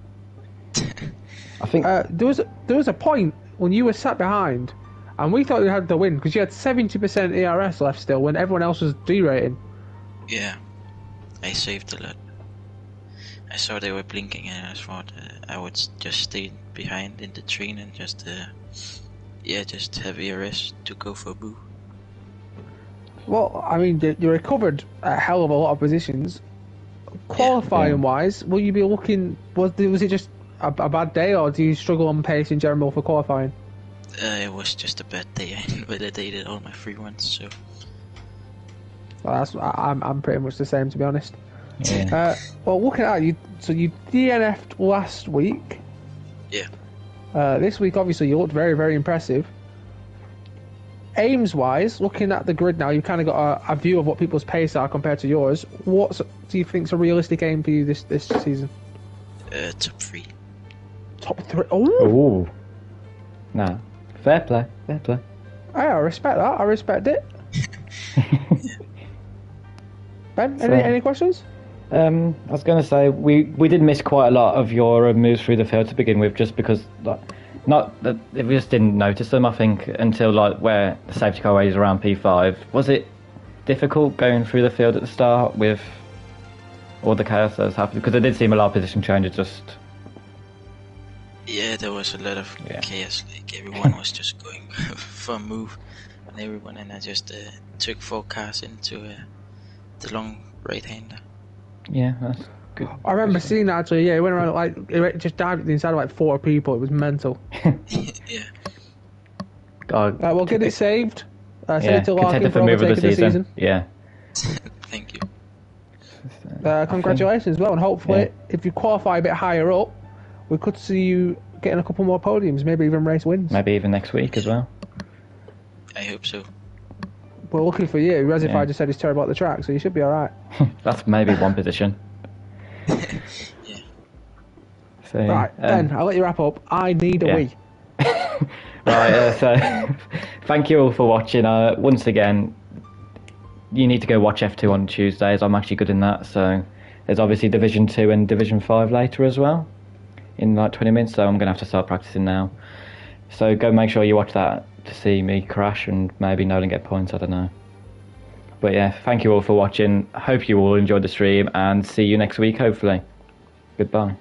I think. There was a point when you were sat behind, and we thought you had the win because you had 70% ERS left still when everyone else was derating. Yeah, I saved a lot. I saw they were blinking and I thought I would just stay behind in the train and just have ERS to go for a boo. Well, I mean, you recovered a hell of a lot of positions. Qualifying wise, will you be looking? Was it just a bad day, or do you struggle on pace in general for qualifying? It was just a bad day. I invalidated all my free ones, so. Well, I'm pretty much the same, to be honest. Yeah. Well, looking at you, so you DNF'd last week. Yeah. This week, obviously, you looked very, very impressive. Aims-wise, looking at the grid now, you've kind of got a view of what people's pace are compared to yours. What do you think's a realistic aim for you this season? Top 3. Top 3? Oh! Ooh. Nah. Fair play. Fair play. Hey, I respect that. I respect it. Ben, any questions? I was going to say we did miss quite a lot of your moves through the field to begin with, just because not that we just didn't notice them. I think until like where the safety car is around P5. Was it difficult going through the field at the start with all the chaos that was happening? Because there did seem a lot of position changes. Just yeah, there was a lot of chaos. Like everyone was just going for a move, and I just took 4 cars into the long right-hander. Yeah, that's good. I remember seeing that actually. Yeah, it went around it just dived at the inside of like 4 people. It was mental. Yeah. God. We'll get it saved. Send it to Larkin contender for for move of the overtaking season. Yeah. Thank you. Congratulations as well, and hopefully, if you qualify a bit higher up, we could see you getting a couple more podiums, maybe even race wins. Maybe even next week as well. I hope so. We're looking for you. Resify just said he's terrible at the track, so you should be alright. That's maybe one position. Yeah. So, Right, Ben, I'll let you wrap up. I need a wee. Right, so thank you all for watching. Once again, you need to go watch F2 on Tuesdays. I'm actually good in that. So there's obviously Division 2 and Division 5 later as well, in like 20 minutes. So I'm going to have to start practicing now. So go make sure you watch that to see me crash and maybe Nolan get points, I don't know. But yeah, thank you all for watching. Hope you all enjoyed the stream and see you next week, hopefully. Goodbye.